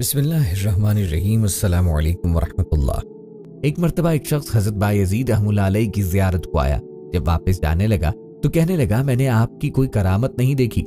बिस्मिल्लाहिर्रहमानिर्रहीम। अस्सलामु अलैकुम वरहमतुल्लाह। एक मर्तबा एक शख्स हज़रत बायज़ीद रहमतुल्लाह अलैह की ज़ियारत को आया। जब वापस जाने लगा तो कहने लगा, मैंने आपकी कोई करामत नहीं देखी।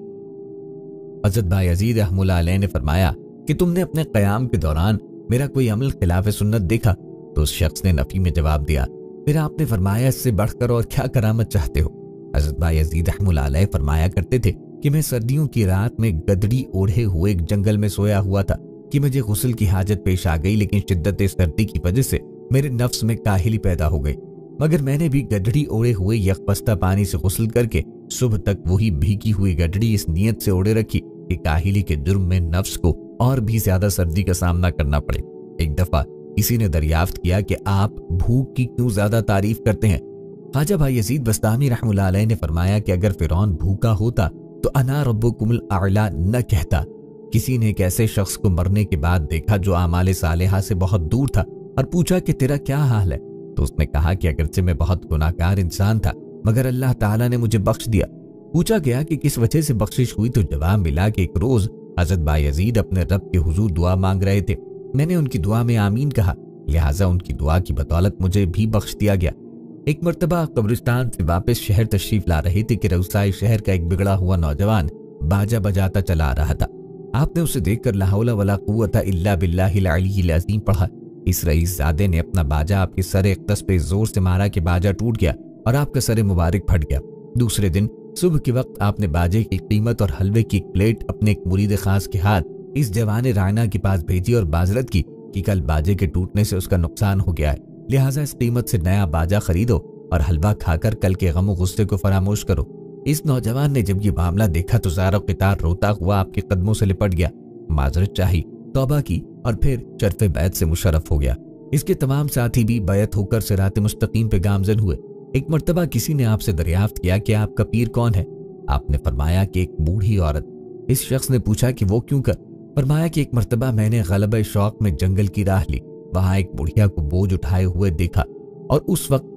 हज़रत बायज़ीद रहमतुल्लाह अलैह ने फरमाया कि तुमने अपने क़याम के दौरान मेरा कोई अमल खिलाफ सुन्नत देखा? तो उस शख्स ने नफ़ी में जवाब दिया। फिर आपने फरमाया, इससे बढ़कर और क्या करामत चाहते हो? हज़रत बायज़ीद रहमतुल्लाह अलैह फरमाया करते थे कि मैं सर्दियों की रात में गदड़ी ओढ़े हुए एक जंगल में सोया हुआ था कि मुझे गुस्ल की हाजत पेश आ गई, लेकिन शिद्दत सर्दी की वजह से मेरे नफ्स में काहिली पैदा हो गई। मगर मैंने भी गदड़ी ओढ़े हुए यकबस्ता पानी से गुस्ल करके सुबह तक वही भीगी हुई गदड़ी इस नीयत से ओढ़े रखी कि काहिली के जुर्म में नफ्स को और भी ज्यादा सर्दी का सामना करना पड़े। एक दफा किसी ने दरियाफ्त किया कि आप भूख की क्यों ज्यादा तारीफ करते हैं? ख्वाजा बायज़ीद बस्तामी रहमतुल्लाह अलैह ने फरमाया कि अगर फिरौन भूखा होता तो अना रब्बुकुमुल आला न कहता। किसी ने एक ऐसे शख्स को मरने के बाद देखा जो आमाले सालेहा से बहुत दूर था और पूछा कि तेरा क्या हाल है? तो उसने कहा कि अगरचे मैं बहुत गुनाहगार इंसान था, मगर अल्लाह ताला ने मुझे बख्श दिया। पूछा गया कि किस वजह से बख्शिश हुई, तो जवाब मिला कि एक रोज हज़रत बायज़ीद अपने रब के हुजूर दुआ मांग रहे थे। मैंने उनकी दुआ में आमीन कहा, लिहाजा उनकी दुआ की बदौलत मुझे भी बख्श दिया गया। एक मर्तबा कब्रिस्तान से वापस शहर तशरीफ ला रहे थे कि रउसाई शहर का एक बिगड़ा हुआ नौजवान बाजा बजाता चला आ रहा था। आपने उसे देखकर ला हौला वला कुव्वता इल्ला बिल्लाहिल अलीय्यिल अज़ीम पढ़ा। इस रईसजादे ने अपना बाजा आपके सर इख्तस पे जोर से मारा कि बाजा टूट गया और आपका सर मुबारक फट गया। दूसरे दिन सुबह के वक्त आपने बाजे की कीमत और हलवे की प्लेट अपने एक मुरीद खास के हाथ इस जवान रायना के पास भेजी और बाजरत की कि कल बाजे के टूटने से उसका नुकसान हो गया है, लिहाजा इस कीमत से नया बाजा खरीदो और हलवा खाकर कल के गम गुस्से को फरामोश करो। इस नौजवान ने जब ये मामला देखा तो ज़ारो क़ितार रोता हुआ आपके कदमों से लिपट गया, माजरत चाही, तौबा की और फिर शर्फ़े बैत से मुशर्रफ हो गया। इसके तमाम साथी भी बैत होकर सिरात मुस्तकीम पे गामजन हुए। एक मर्तबा किसी ने आपसे दरियाफ्त किया कि आपका पीर कौन है? आपने फरमाया कि एक बूढ़ी औरत। इस शख्स ने पूछा कि वो क्यों कर? फरमाया कि एक मर्तबा मैंने गलबे शौक में जंगल की राह ली, वहां एक बुढ़िया को बोझ उठाए हुए देखा और उस वक्त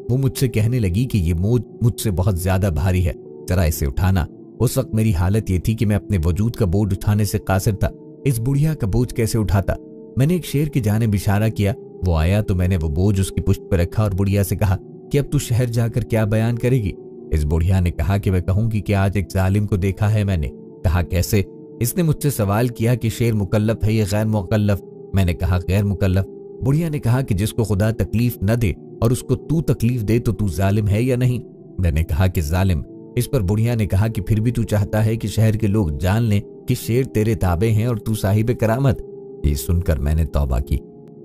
वो मुझसे कहने लगी कि ये बोझ मुझसे बहुत ज्यादा भारी है, जरा इसे उठाना। उस वक्त मेरी हालत ये थी कि मैं अपने वजूद का बोझ उठाने से कासिर था। इस बुढ़िया का बोझ कैसे उठाता? मैंने एक शेर की जानिब इशारा किया, वो आया तो मैंने वो बोझ उसकी पुश्त पर रखा और बुढ़िया से कहा कि अब तू शहर जाकर क्या बयान करेगी? इस बुढ़िया ने कहा कि मैं कहूंगी कि आज एक जालिम को देखा है मैंने। कहा कैसे? इसने मुझसे सवाल किया कि शेर मुकल्लफ है या गैर मुकल्लफ? मैंने कहा गैर मुकल्लफ। बुढ़िया ने कहा कि जिसको खुदा तकलीफ न दे और उसको तू तकलीफ दे तो तू जालिम है या नहीं? मैंने कहा कि जालिम। इस पर बुढ़िया ने कहा कि फिर भी तू चाहता है कि शहर के लोग जान लें कि शेर तेरे ताबे हैं और तू साहिब करामत। ये सुनकर मैंने तौबा की।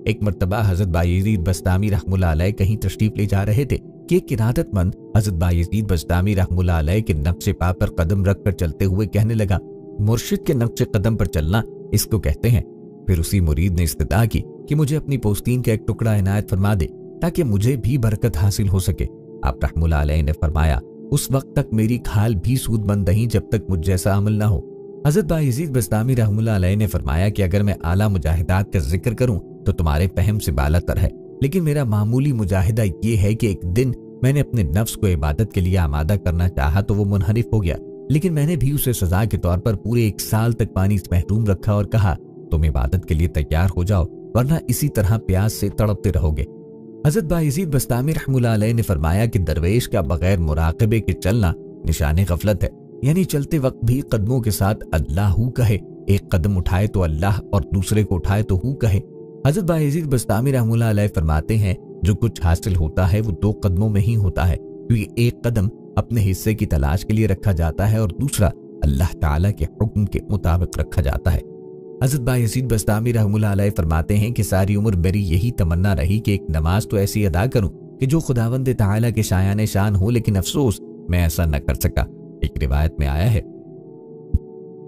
एक मर्तबा हज़रत बायज़ीद बस्तामी रहमतुल्लाह अलैह कहीं तशरीफ ले जा रहे थे कि एक इरादतमंद हज़रत बायज़ीद बस्तामी रहमतुल्लाह अलैह के नक्शे पा पर कदम रखकर चलते हुए कहने लगा, मुर्शिद के नक्शे कदम पर चलना इसको कहते हैं। फिर उसी मुरीद ने इस्तदा की कि मुझे अपनी पोस्तीन का एक टुकड़ा इनायत फरमा दे ताकि मुझे भी बरकत हासिल हो सके। आप रहमतुल्लाह अलैह ने फरमाया, उस वक्त तक मेरी खाल भी सूदमंद नहीं जब तक मुझ जैसा अमल ना हो। हज़रत बायज़ीद बस्तामी रहमतुल्लाह अलैह ने फरमाया कि अगर मैं आला मुजाहिदात का जिक्र करूं तो तुम्हारे फहम से बालातर है, लेकिन मेरा मामूली मुजाहिदा ये है कि एक दिन मैंने अपने नफ्स को इबादत के लिए आमादा करना चाहा तो वो मुनहरिफ हो गया, लेकिन मैंने भी उसे सजा के तौर पर पूरे 1 साल तक पानी से महरूम रखा और कहा तुम इबादत के लिए तैयार हो जाओ वरना इसी तरह प्यास से तड़पते रहोगे। हज़रत बायज़ीद बस्तामी रहमतुल्लाह अलैह ने फरमाया कि दरवेश का बगैर मुराक़बे के चलना निशाने गफलत है, यानी चलते वक्त भी कदमों के साथ अल्लाहू कहे, एक कदम उठाए तो अल्लाह और दूसरे को उठाए तो हु कहे। हज़रत बायज़ीद बस्तामी रहमतुल्लाह अलैह फरमाते हैं जो कुछ हासिल होता है वो 2 कदमों में ही होता है, क्योंकि एक कदम अपने हिस्से की तलाश के लिए रखा जाता है और दूसरा अल्लाह ताला के हुक्म के मुताबिक रखा जाता है। हज़रत बायज़ीद बस्तामी रहमतुल्लाह अलैह फरमाते हैं कि सारी उम्र मेरी यही तमन्ना रही कि एक नमाज तो ऐसी अदा करूं कि जो खुदावंद ताला के शायान शान हो, लेकिन अफसोस मैं ऐसा न कर सका। एक रिवायत में आया है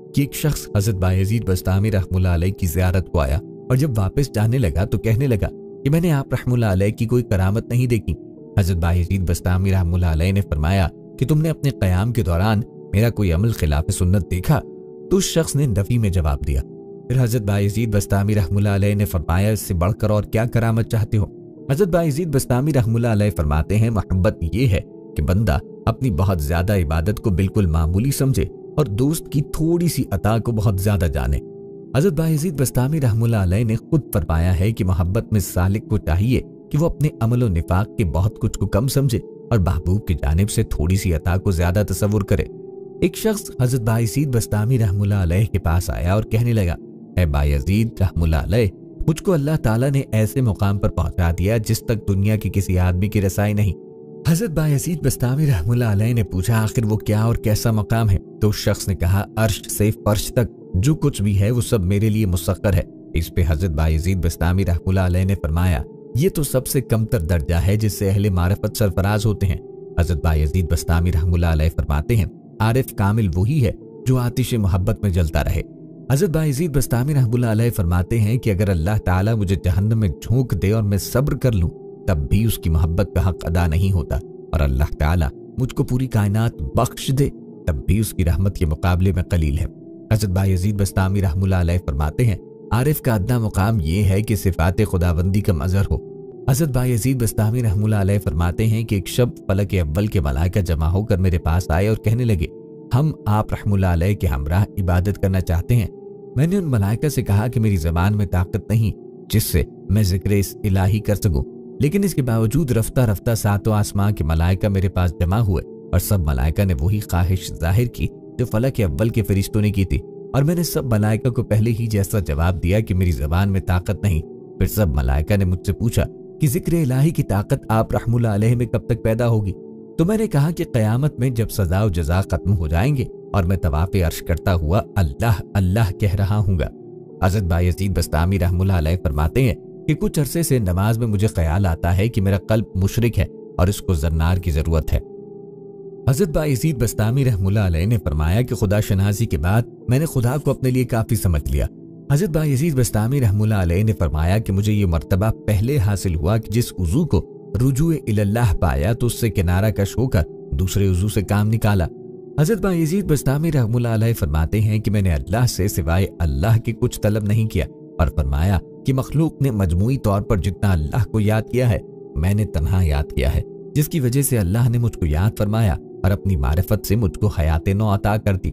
कि एक शख्स हज़रत बायज़ीद बस्तामी रहमतुल्लाह अलैह की ज़ियारत को आया और जब वापस जाने लगा तो कहने लगा कि मैंने आप रहमतुल्लाह अलैह की कोई करामत नहीं देखी। हज़रत बायज़ीद बस्तामी रहमतुल्लाह अलैह ने फरमाया कि तुमने अपने क़याम के दौरान मेरा कोई अमल खिलाफ सुन्नत देखा? तो उस शख्स ने नफ़ी में जवाब दिया। फिर हज़रत बायज़ीद बस्तामी रहमतुल्लाह अलैह ने फरमाया, इससे बढ़कर और क्या करामत चाहते हो? हज़रत बायज़ीद बस्तामी रहमतुल्लाह अलैह फरमाते हैं, मोहब्बत ये है कि बंदा अपनी बहुत ज्यादा इबादत को बिल्कुल मामूली समझे और दोस्त की थोड़ी सी अता को बहुत ज्यादा जाने। حضرت بایزید بستامی رحمۃ اللہ علیہ نے خود فرمایا ہے کہ محبت میں سالک کو چاہیے کہ وہ اپنے عمل و نفاق کے بہت کچھ کو کم سمجھے اور محبوب کی جانب سے تھوڑی سی عطا کو زیادہ تصور کرے۔ ایک شخص حضرت بایزید بستامی رحمۃ اللہ علیہ کے پاس آیا اور کہنے لگا، اے بایزید رحمۃ اللہ علیہ، مجھ کو اللہ تعالیٰ نے ایسے مقام پر پہنچا دیا جس تک دنیا کی کسی آدمی کی رسائی نہیں۔ حضرت بایزید بستامی رحمۃ اللہ علیہ نے پوچھا، آخر وہ کیا اور کیسا مقام ہے؟ تو اس شخص نے کہا، عرش سے فرش تک جو کچھ بھی ہے وہ سب میرے لیے مسخر ہے۔ اس پہ حضرت بایزید بستامی رحمۃ اللہ علیہ نے فرمایا، یہ تو سب سے کم تر درجہ ہے جس سے اہل معرفت سرفراز ہوتے ہیں۔ حضرت بایزید بستامی رحمۃ اللہ علیہ فرماتے ہیں، عارف کامل وہی ہے جو آتش محبت میں جلتا رہے۔ حضرت بایزید بستامی رحمۃ اللہ علیہ فرماتے ہیں کہ اگر اللہ تعالیٰ مجھے جہنم میں جھونک دے اور میں صبر کر لوں تب بھی اس کی محبت کا حق ادا نہیں ہوتا، اور اللہ تعالیٰ مجھ کو پوری کائنات بخش دے تب بھی اس کی رحمت کے مقابلے میں قلیل ہے۔ حضرت بایزید بستامی رحمۃ اللہ علیہ فرماتے ہیں، عارف کا ادنا مقام یہ ہے کہ صفات خداوندی کا مظہر ہو۔ حضرت بایزید بستامی رحمۃ اللہ علیہ فرماتے ہیں کہ ایک شب فلک اول کے ملائکہ جمع ہو کر میرے پاس آئے اور کہنے لگے، ہم آپ رحمۃ اللہ علیہ کے ہمراہ عبادت کرنا چاہتے ہیں۔ میں نے ان ملائکہ سے کہا کہ میری زبان میں طاقت نہیں جس سے میں ذکر اس الہی کر سکوں، لیکن اس کے باوجود رفتہ رفتہ ساتوں آسمان کے ملائکہ میرے پاس جمع ہوئے اور سب ملائکہ نے وہی خواہش ظاہر کی جو فلک اول کے فرشتوں نے کی تھی، اور میں نے سب ملائکہ کو پہلے ہی جیسا جواب دیا کہ میری زبان میں طاقت نہیں۔ پھر سب ملائکہ نے مجھ سے پوچھا کہ ذکر الہی کی طاقت آپ رحمۃ اللہ علیہ میں کب تک پیدا ہوگی؟ تو میں نے کہا کہ قیامت میں جب سزا و جزا ختم ہو جائیں گے اور میں طواف عرش کرتا ہوا اللہ اللہ کہہ رہا ہوں گا۔ حضرت بایزید بستامی رحمۃ اللہ علیہ فرماتے ہیں کہ کچھ عرصے سے نماز میں مجھے خیال آتا ہے کہ میرا قلب مشرک ہے اور اس کو زنار کی ضرورت ہے۔ حضرت بایزید بستامی رحمۃ اللہ علیہ نے فرمایا کہ خدا شناسی کے بعد میں نے خدا کو اپنے لیے کافی سمجھ لیا۔ حضرت بایزید بستامی رحمۃ اللہ علیہ نے فرمایا کہ مجھے یہ مرتبہ پہلے حاصل ہوا کہ جس عضو کو رجوع اللہ پایا تو اس سے کنارہ کش ہو کر دوسرے عضو سے کام نکالا۔ حضرت بایزید بستامی رحمۃ اللہ علیہ فرماتے ہیں کہ میں نے اللہ سے سوائے اللہ کے کچھ طلب نہیں کیا، اور فرمایا کہ مخلوق نے مجموعی طور پر جتنا اللہ کو یاد کیا ہے میں نے تنہا یاد کیا ہے، جس کی وجہ سے اللہ نے مجھ کو یاد فرمایا اور اپنی معرفت سے مجھ کو حیات نو عطا کر دی۔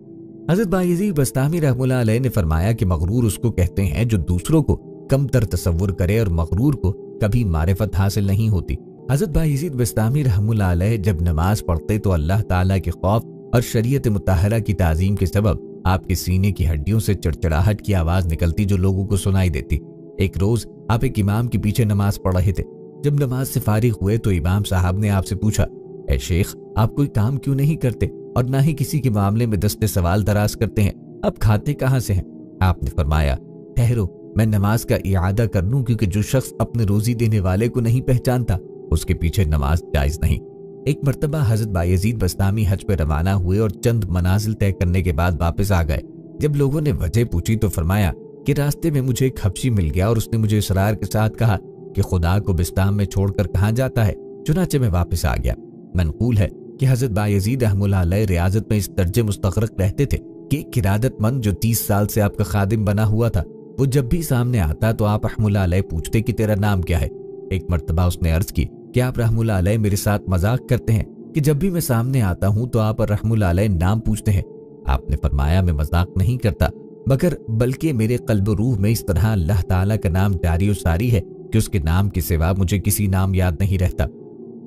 حضرت بایزید بستامی رحمۃ اللہ علیہ نے فرمایا کہ مغرور اس کو کہتے ہیں جو دوسروں کو کم تر تصور کرے، اور مغرور کو کبھی معرفت حاصل نہیں ہوتی۔ حضرت بایزید بستامی رحمۃ اللہ علیہ جب نماز پڑھتے تو اللہ تعالیٰ کے خوف اور شریعت مطہرہ کی تعظیم کے سبب آپ کے سینے کی ہڈیوں سے چڑچڑاہٹ کی آواز نکلتی جو لوگوں کو سنائی دیتی۔ ایک روز آپ ایک امام کے پیچھے نماز پڑھ رہے تھے۔ جب نماز سے فارغ ہوئے تو امام صاحب نے آپ سے پوچھا، اے شیخ، آپ کوئی کام کیوں نہیں کرتے اور نہ ہی کسی کے معاملے میں دستے سوال دراز کرتے ہیں؟ اب کھاتے کہاں سے ہیں؟ آپ نے فرمایا، ٹھہرو، میں نماز کا اعادہ کر لوں، کیونکہ جو شخص اپنے روزی دینے والے کو نہیں پہچانتا اس کے پیچھے نماز جائز نہیں۔ ایک مرتبہ حضرت بایزید بستامی حج پہ روانہ ہوئے اور چند منازل طے کرنے کے بعد واپس آ گئے۔ جب لوگوں نے وجہ پوچھی تو فرمایا کہ راستے میں مجھے ایک حبشی مل گیا اور اس نے مجھے اصرار کے ساتھ کہا کہ خدا کو بستام میں چھوڑ کر کہاں جاتا ہے، چنانچہ میں واپس آ گیا۔ منقول ہے کہ حضرت بایزید رحمۃ اللہ علیہ ریاضت میں اس درجے مستغرق رہتے تھے کہ ایک قیادت مند جو 30 سال سے آپ کا خادم بنا ہوا تھا، وہ جب بھی سامنے آتا تو آپ رحمۃ اللہ علیہ پوچھتے کہ تیرا نام کیا ہے۔ ایک مرتبہ اس نے عرض کی کہ آپ رحمۃ اللہ علیہ میرے ساتھ مذاق کرتے ہیں کہ جب بھی میں سامنے آتا ہوں تو آپ رحمۃ اللہ علیہ نام پوچھتے ہیں۔ آپ نے فرمایا، میں مذاق نہیں کرتا، مگر بلکہ میرے قلب و روح میں اس طرح اللہ تعالیٰ کا نام جاری و ساری ہے کہ اس کے نام کے سوا مجھے کسی نام یاد نہیں رہتا۔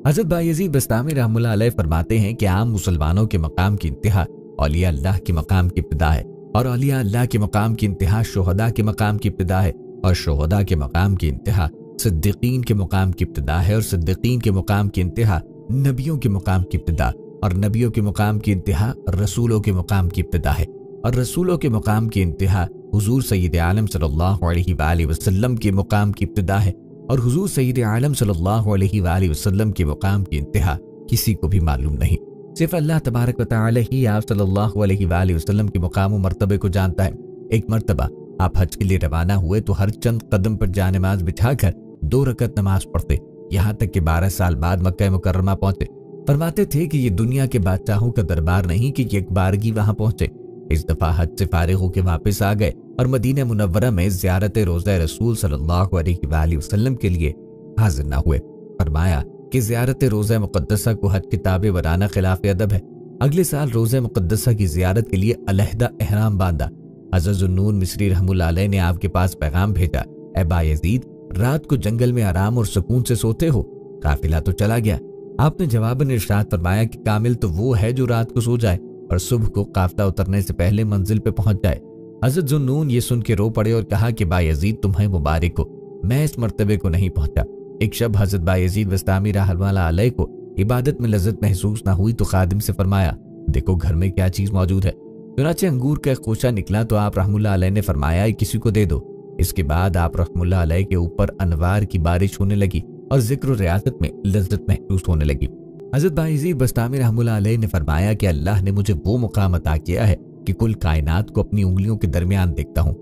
حضرت بایزید بستامی رحمۃ اللہ علیہ فرماتے ہیں کہ عام مسلمانوں کے مقام کی انتہا اولیاء اللہ کے مقام کی ابتدا ہے، اور اولیاء اللہ کے مقام کی انتہا شہداء کے مقام کی ابتدا ہے، اور شہداء کے مقام کی انتہا صدیقین کے مقام کی ابتدا ہے، اور صدیقین کے مقام کی انتہا نبیوں کے مقام کی ابتدا، اور نبیوں کے مقام کی انتہا رسولوں کے مقام کی ابتدا ہے، اور رسولوں کے مقام کی انتہا حضور سید عالم صلی اللہ علیہ وآلہ وسلم کے مقام کی ابتدا ہے، اور حضور سید عالم صلی اللہ علیہ وآلہ وسلم کے مقام کی انتہا کسی کو بھی معلوم نہیں، صرف اللہ تبارک و تعالی ہی آپ صلی اللہ علیہ وآلہ وسلم کے مقام و مرتبے کو جانتا ہے۔ ایک مرتبہ آپ حج کے لیے روانہ ہوئے تو ہر چند قدم پر جانماز بچھا کر 2 رکعت نماز پڑھتے، یہاں تک کہ 12 سال بعد مکہ مکرمہ پہنچے۔ فرماتے تھے کہ یہ دنیا کے بادشاہوں کا دربار نہیں کہ ایک بارگی وہاں پہنچے۔ اس دفعہ حج سے فارغ ہو کے واپس آ گئے اور مدینہ منورہ میں زیارت روضہ رسول صلی اللہ علیہ وآلہ وسلم کے لیے حاضر نہ ہوئے۔ فرمایا کہ زیارت روضہ مقدسہ کو حج کے تابع ورانہ خلاف ادب ہے۔ اگلے سال روضہ مقدسہ کی زیارت کے لیے علیحدہ احرام باندھا۔ हज़रत ज़ुन्नून मिस्री रहमुल्लाह अलैह ने आपके पास पैगाम भेजा, ए बायजीद, रात को जंगल में आराम और सुकून से सोते हो? काफिला तो चला गया। आपने जवाबन इरशाद फरमाया कि कामिल तो वो है जो रात को सो जाए और सुबह को काफिला उतरने से पहले मंजिल पे पहुंच जाए। हज़रत ज़ुन्नून ये सुन के रो पड़े और कहा कि बायजीद, तुम्हें मुबारक हो, मैं इस मर्तबे को नहीं पहुंचा। एक शब हज़रत बायजीद बस्तामी रहमतुल्लाह अलैह को इबादत में लज्जत महसूस ना हुई तो खादिम से फरमाया, देखो घर में क्या चीज मौजूद है। चुनाचे अंगूर का एक खोशा निकला तो आप रहमुल्लाह अलैह ने फरमाया, किसी को दे दो। इसके बाद आप रहमुल्लाह अलैह के ऊपर अनवार की बारिश होने लगी और जिक्र और रियासत में लज्जत महसूस होने लगी। हज़रत बायजीद बस्तामी रहमुल्लाह अलैह ने फरमाया कि अल्लाह ने मुझे वो मुकाम अता किया है कि कुल कायनात को अपनी उंगलियों के दरमियान देखता हूँ।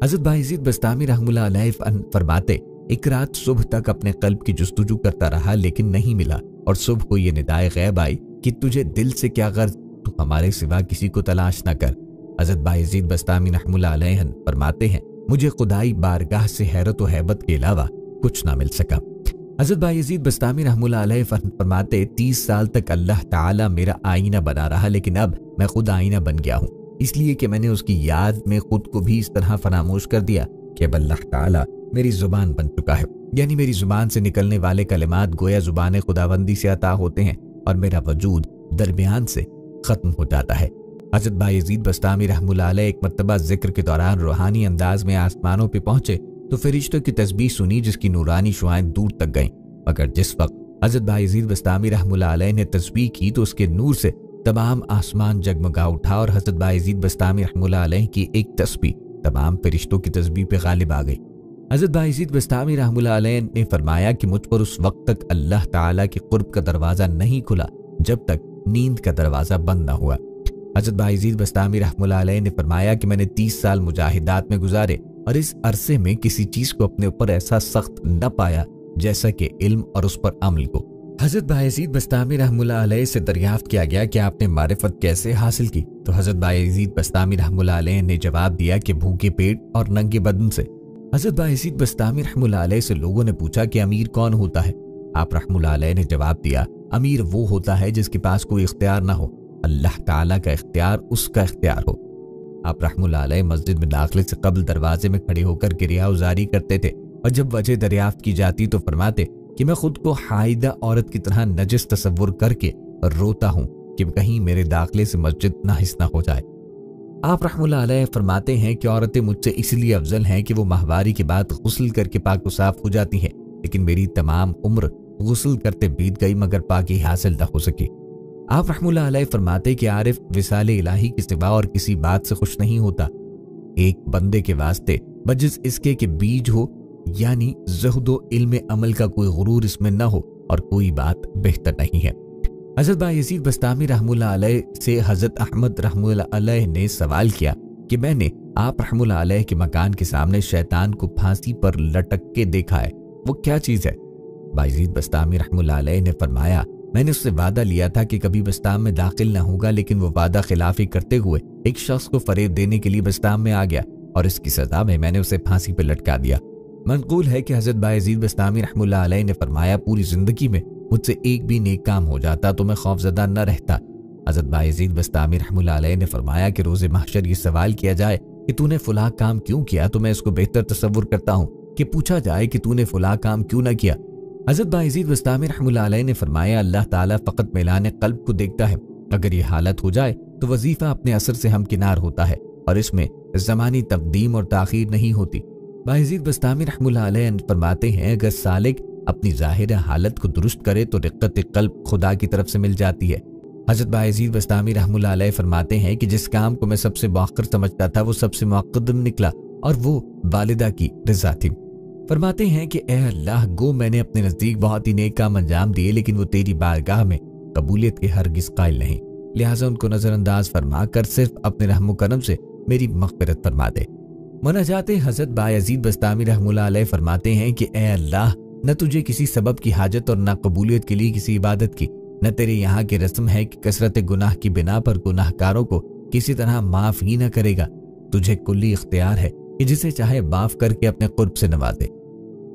हज़रत बायजीद बस्तामी रहमुल्लाह अलैह फरमाते, एक रात सुबह तक अपने कल्ब की जुस्तजू करता रहा लेकिन नहीं मिला और सुबह को ये निदाए गैब आई कि तुझे दिल से क्या गर्ज, तू हमारे सिवा किसी को तलाश न कर। हज़रत बायजीद बस्तामी रहमुल्लाह अलैह फरमाते हैं, मुझे खुदाई बारगाह से हैरत व हैबत के अलावा कुछ ना मिल सका। हज़रत बायजीद बस्तामी रहमुल्लाह अलैह फरमाते, 30 साल तक अल्लाह ताला मेरा आईना बना रहा, लेकिन अब मैं खुद आईना बन गया हूँ, इसलिए कि मैंने उसकी याद में खुद को भी इस तरह फरामोश कर दिया कि अब अल्लाह ताला मेरी जुबान बन चुका है। यानी मेरी जुबान से निकलने वाले कलिमात गोया जुबान खुदाबंदी से अता होते हैं और मेरा वजूद दरमियान से खत्म हो जाता है। हज़रत बायजीद बस्तामी रहमुल्लाह अलैह एक मर्तबा जिक्र के दौरान रूहानी अंदाज में आसमानों पे पहुंचे तो फरिश्तों की तस्बीह सुनी जिसकी नूरानी शुआएं दूर तक गईं, मगर जिस वक्त हज़रत बायजीद बस्तामी रहमुल्लाह अलैह ने तस्बीह की तो उसके नूर से तमाम आसमान जगमगा उठा और हज़रत बायजीद बस्तामी रहमुल्लाह अलैह की एक तस्बीह तमाम फरिश्तों की तस्बीह पे गालिब आ गई। हज़रत बायजीद बस्तामी रहमुल्लाह अलैह ने फरमाया कि मुझ पर उस वक्त तक अल्लाह ताला के कुर्ब का दरवाज़ा नहीं खुला जब तक नींद का दरवाज़ा बंद न हुआ। हज़रत बायजीद बस्तामी रहमुल्लाह अलैह ने फरमाया कि मैंने 30 साल मुजाहिदात में गुजारे और इस अरसे में किसी चीज़ को अपने ऊपर ऐसा सख्त न पाया जैसा कि इल्म और उस पर अमल को। हज़रत बायजीद बस्तामी रहमुल्लाह अलैह से दरियाफ्त किया गया कि आपने मारिफत कैसे हासिल की, तो हज़रत बायजीद बस्तामी रहमुल्लाह अलैह ने जवाब दिया कि भूखे पेट और नंगे बदन से। हज़रत बायजीद बस्तामी रहमुल्लाह अलैह से लोगों ने पूछा कि अमीर कौन होता है? आप रहमुल्लाह अलैह ने जवाब दिया, अमीर वो होता है जिसके पास कोई इख्तियार ना हो, अल्लाह ताला का इख्तियार उसका इख्तियार हो। आप रहमुल्लाह अलैह मस्जिद में दाखिले से कबल दरवाजे में खड़े होकर किरिया उजारी करते थे और जब वजह दरियाफ्त की जाती तो फरमाते कि मैं खुद को हाइदा औरत की तरह नजिस तसव्वुर करके रोता हूँ कि कहीं मेरे दाखिले से मस्जिद नाहिस ना हो जाए। आप रहमुल्लाह अलैह फरमाते हैं कि औरतें मुझसे इसलिए अफजल हैं कि वो माहवारी के बाद गुस्ल करके पाक साफ हो जाती हैं, लेकिन मेरी तमाम उम्र गुस्ल करते बीत गई मगर पाकी हासिल न हो सकी। आप रहमुल्लाह अलैह फरमाते कि आरिफ विसाले इलाही के सिवा और किसी बात से खुश नहीं होता। एक बंदे के वास्ते बजिस इसके के बीज हो यानी ज़ुहदो इल्म अमल का कोई गुरूर इसमें न हो और कोई बात बेहतर नहीं है। हज़रत बायजीद बस्तामी रहमुल्लाह अलैह से हज़रत अहमद रहमुल्लाह अलैह ने सवाल किया कि मैंने आप रहमुल्लाह अलैह के मकान के सामने शैतान को फांसी पर लटक के देखा है, वो क्या चीज़ है? बायजीद बस्तामी रहमुल्लाह अलैह ने फरमाया, मैंने उससे वादा लिया था कि कभी बस्ताम में दाखिल न होगा, लेकिन वो वादा खिलाफी करते हुए एक शख्स को फरेब देने के लिए बस्ताम में आ गया और इसकी सजा में मैंने उसे फांसी पर लटका दिया। मनकूल है कि हज़रत बायजीद बस्तामी रहमुल्लाह अलैह ने फरमाया, पूरी जिंदगी में मुझसे एक भी नेक काम हो जाता तो मैं खौफजदा न रहता। हज़रत बायजीद बस्तामी रहमुल्लाह अलैह ने फरमाया कि रोज़े महशर ये सवाल किया जाए कि तूने फुला काम क्यों किया तो मैं इसको बेहतर तसव्वुर करता हूँ कि पूछा जाए कि तूने फुला काम क्यों न किया। हज़रत बायजीद बस्तामी रहमुल्लाह अलैह ने फरमाया, अल्लाह ताला फ़कत मिलाने क़ल्ब को देखता है, अगर ये हालत हो जाए तो वजीफ़ा अपने असर से हमकिनार होता है और इसमें ज़मानी तक़दीम और ताख़ीर नहीं होती। बायजीद बस्तामी रहमुल्लाह अलैह फरमाते हैं, अगर सालिक अपनी ज़ाहिर हालत को दुरुस्त करे तो रिक़्क़त क़ल्ब खुदा की तरफ से मिल जाती है। हज़रत बायजीद बस्तामी रहमुल्लाह अलैह फरमाते हैं कि जिस काम को मैं सबसे मुअक्कर समझता था वो सबसे मुक़द्दम निकला और वो वालिदा की रज़ा थी। फरमाते हैं कि ए अल्लाह, गो मैंने अपने नज़दीक बहुत ही नेक काम अंजाम दिए लेकिन वो तेरी बारगाह में कबूलियत के हरगिज़ कायल नहीं, लिहाजा उनको नज़रअंदाज फरमा कर सिर्फ अपने रहम करम से मेरी मग़फ़िरत फरमा दे। मनाजाते हज़रत बायजीद बस्तामी रहमुल्लाह अलैह फरमाते हैं कि ए अल्लाह, न तुझे किसी सबब की हाजत और न कबूलियत के लिए किसी इबादत की, न तेरे यहाँ की रस्म है कि कसरत गुनाह की बिना पर गुनाहकारों को किसी तरह माफ़ ही न करेगा। तुझे कुल्ली इख्तियार है कि जिसे चाहे माफ़ करके अपने कुर्ब से नवाजे।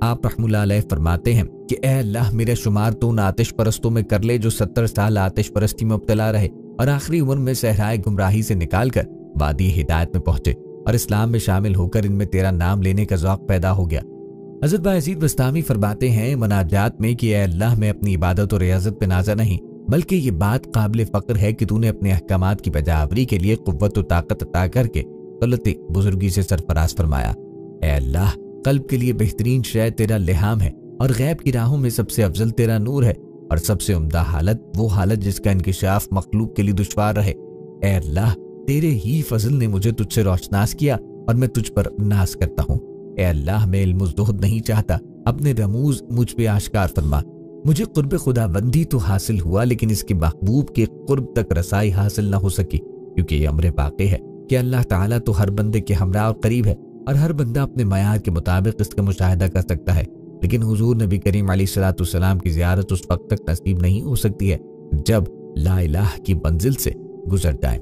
आप रहमुल्लाह अलैह फरमाते हैं कि ए अल्लाह, मेरा शुमार तो उन आतिश परस्तों में कर ले जो 70 साल आतिश परस्ती में मुब्तला रहे और आखिरी उम्र में सहराए गुमराही से निकाल कर वादी हिदायत में पहुंचे। और इस्लाम में शामिल होकर इनमें तेरा नाम लेने का ज़ौक़ पैदा हो गया। हज़रत बायज़ीद बस्तामी फरमाते हैं मनाजात में कि ऐ अल्लाह, मैं अपनी इबादत और रियाज़त पे नाज़ा नहीं, बल्कि ये बात काबिल फ़ख्र है कि तूने अपने अहकामात की बजावरी के लिए क़ुव्वत व ताकत अता करके गलती बुजुर्गी से सरफराज फरमाया। ऐ अल्लाह, क़ल्ब के लिए बेहतरीन शय तेरा लिहाम है और गैब की राहों में सबसे अफजल तेरा नूर है और सबसे उम्दा हालत वो हालत जिसका इंकिशाफ मखलूक के लिए दुश्वार रहे। ऐ अल्लाह, तेरे ही फजल ने मुझे तुझसे रोशनास किया और मैं तुझ पर नाज करता हूँ। ऐ अल्लाह, मैं इल्म ज़ुहद नहीं चाहता, अपने रमूज मुझ पे आश्कार फरमा। मुझे कुर्ब खुदाबंदी तो हासिल हुआ, लेकिन इसके महबूब के कुर्ब तक रसाई हासिल न हो सकी, क्योंकि ये अमर वाक़ई है कि अल्लाह ताला तो हर बंदे के हमरा और करीब है और हर बंदा अपने मयार के मुताबिक इसका मुशाहिदा कर सकता है। लेकिन हुजूर नबी करीम अलैहिस्सलाम की ज़ियारत उस वक्त तक नसीब नहीं हो सकती है जब ला इलाह की मंजिल से गुजर जाए।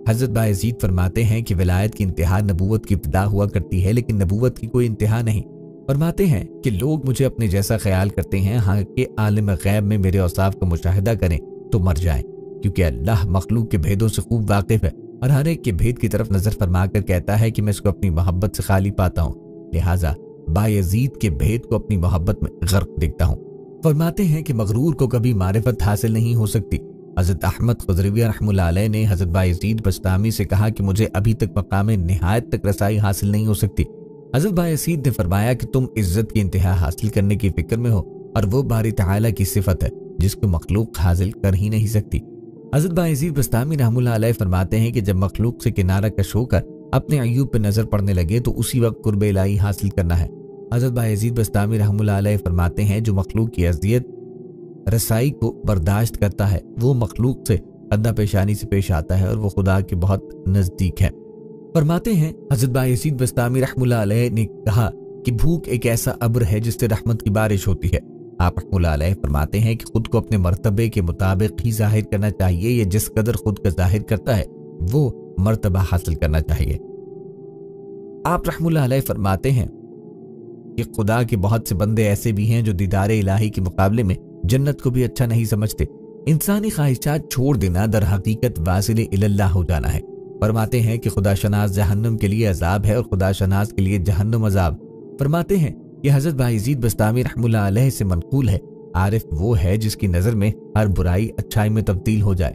हज़रत बायज़ीद फरमाते हैं कि विलायत की इंतहा नबूवत की इब्तिदा हुआ करती है, लेकिन नबूवत की कोई इंतहा नहीं। फरमाते हैं कि लोग मुझे अपने जैसा ख्याल करते हैं, हाँ कि आलिम गैब में मेरे औसाफ का मुशाहिदा करें तो मर जाएं, क्योंकि अल्लाह मखलूक के भेदों से खूब वाकिफ है और हर एक के भेद की तरफ नजर फरमा कर कहता है कि मैं इसको अपनी मोहब्बत से खाली पाता हूँ, लिहाजा बायज़ीद के भेद को अपनी मोहब्बत में गर्क देखता हूँ। फरमाते हैं कि मगरूर को कभी मारिफत हासिल नहीं हो सकती। हज़रत अहमद खुज़रवी रहमतुल्लाह अलैह ने हज़रत बायज़ीद बस्तामी से कहा कि मुझे अभी तक मकाम निहायत तक रसाई हासिल नहीं हो सकती। हज़रत बायज़ीद ने फरमाया कि तुम इज्जत की इंतहा हासिल करने की फिक्र में हो और वो बारी तआला की सिफत है जिसको मखलूक हासिल कर ही नहीं सकती। हज़रत बायज़ीद बस्तामी रहमतुल्लाह अलैह फरमाते हैं कि जब मखलूक से किनारा कश होकर अपने अय्यूब पर नजर पड़ने लगे तो उसी वक्त कुर्ब इलाही हासिल करना है। हज़रत बायज़ीद बस्तामी रहमतुल्लाह अलैह फरमाते हैं जो मखलूक की अज़ियत रसाई को बर्दाश्त करता है वो मखलूक से अद्दा पेशानी से पेश आता है और वो खुदा के बहुत नज़दीक है। फरमाते हैं हज़रत बायज़ीद बस्तामी रहमतुल्लाह अलैह ने कहा कि भूख एक ऐसा अब्र है जिससे रहमत की बारिश होती है। आप रहमतुल्लाह अलैह फरमाते हैं कि खुद को अपने मर्तबे के मुताबिक ही जाहिर करना चाहिए, ये जिस कदर खुद का जाहिर करता है वो मर्तबा हासिल करना चाहिए। आप रहमतुल्लाह अलैह फरमाते हैं कि खुदा के बहुत से बंदे ऐसे भी हैं जो दीदार इलाही के मुकाबले में जन्नत को भी अच्छा नहीं समझते। इंसानी ख्वाहिशात छोड़ देना दर हकीकत वासिल इल्लाह हो जाना है। फरमाते हैं कि खुदा शनास जहन्नुम के लिए अजाब है और खुदा शनास के लिए जहन्नुम अजाब। फरमाते हैं कि हज़रत बायज़ीद बस्तामी रहमतुल्लाह अलैह से मनक़ूल है आरिफ वो है जिसकी नज़र में हर बुराई अच्छाई में तब्दील हो जाए।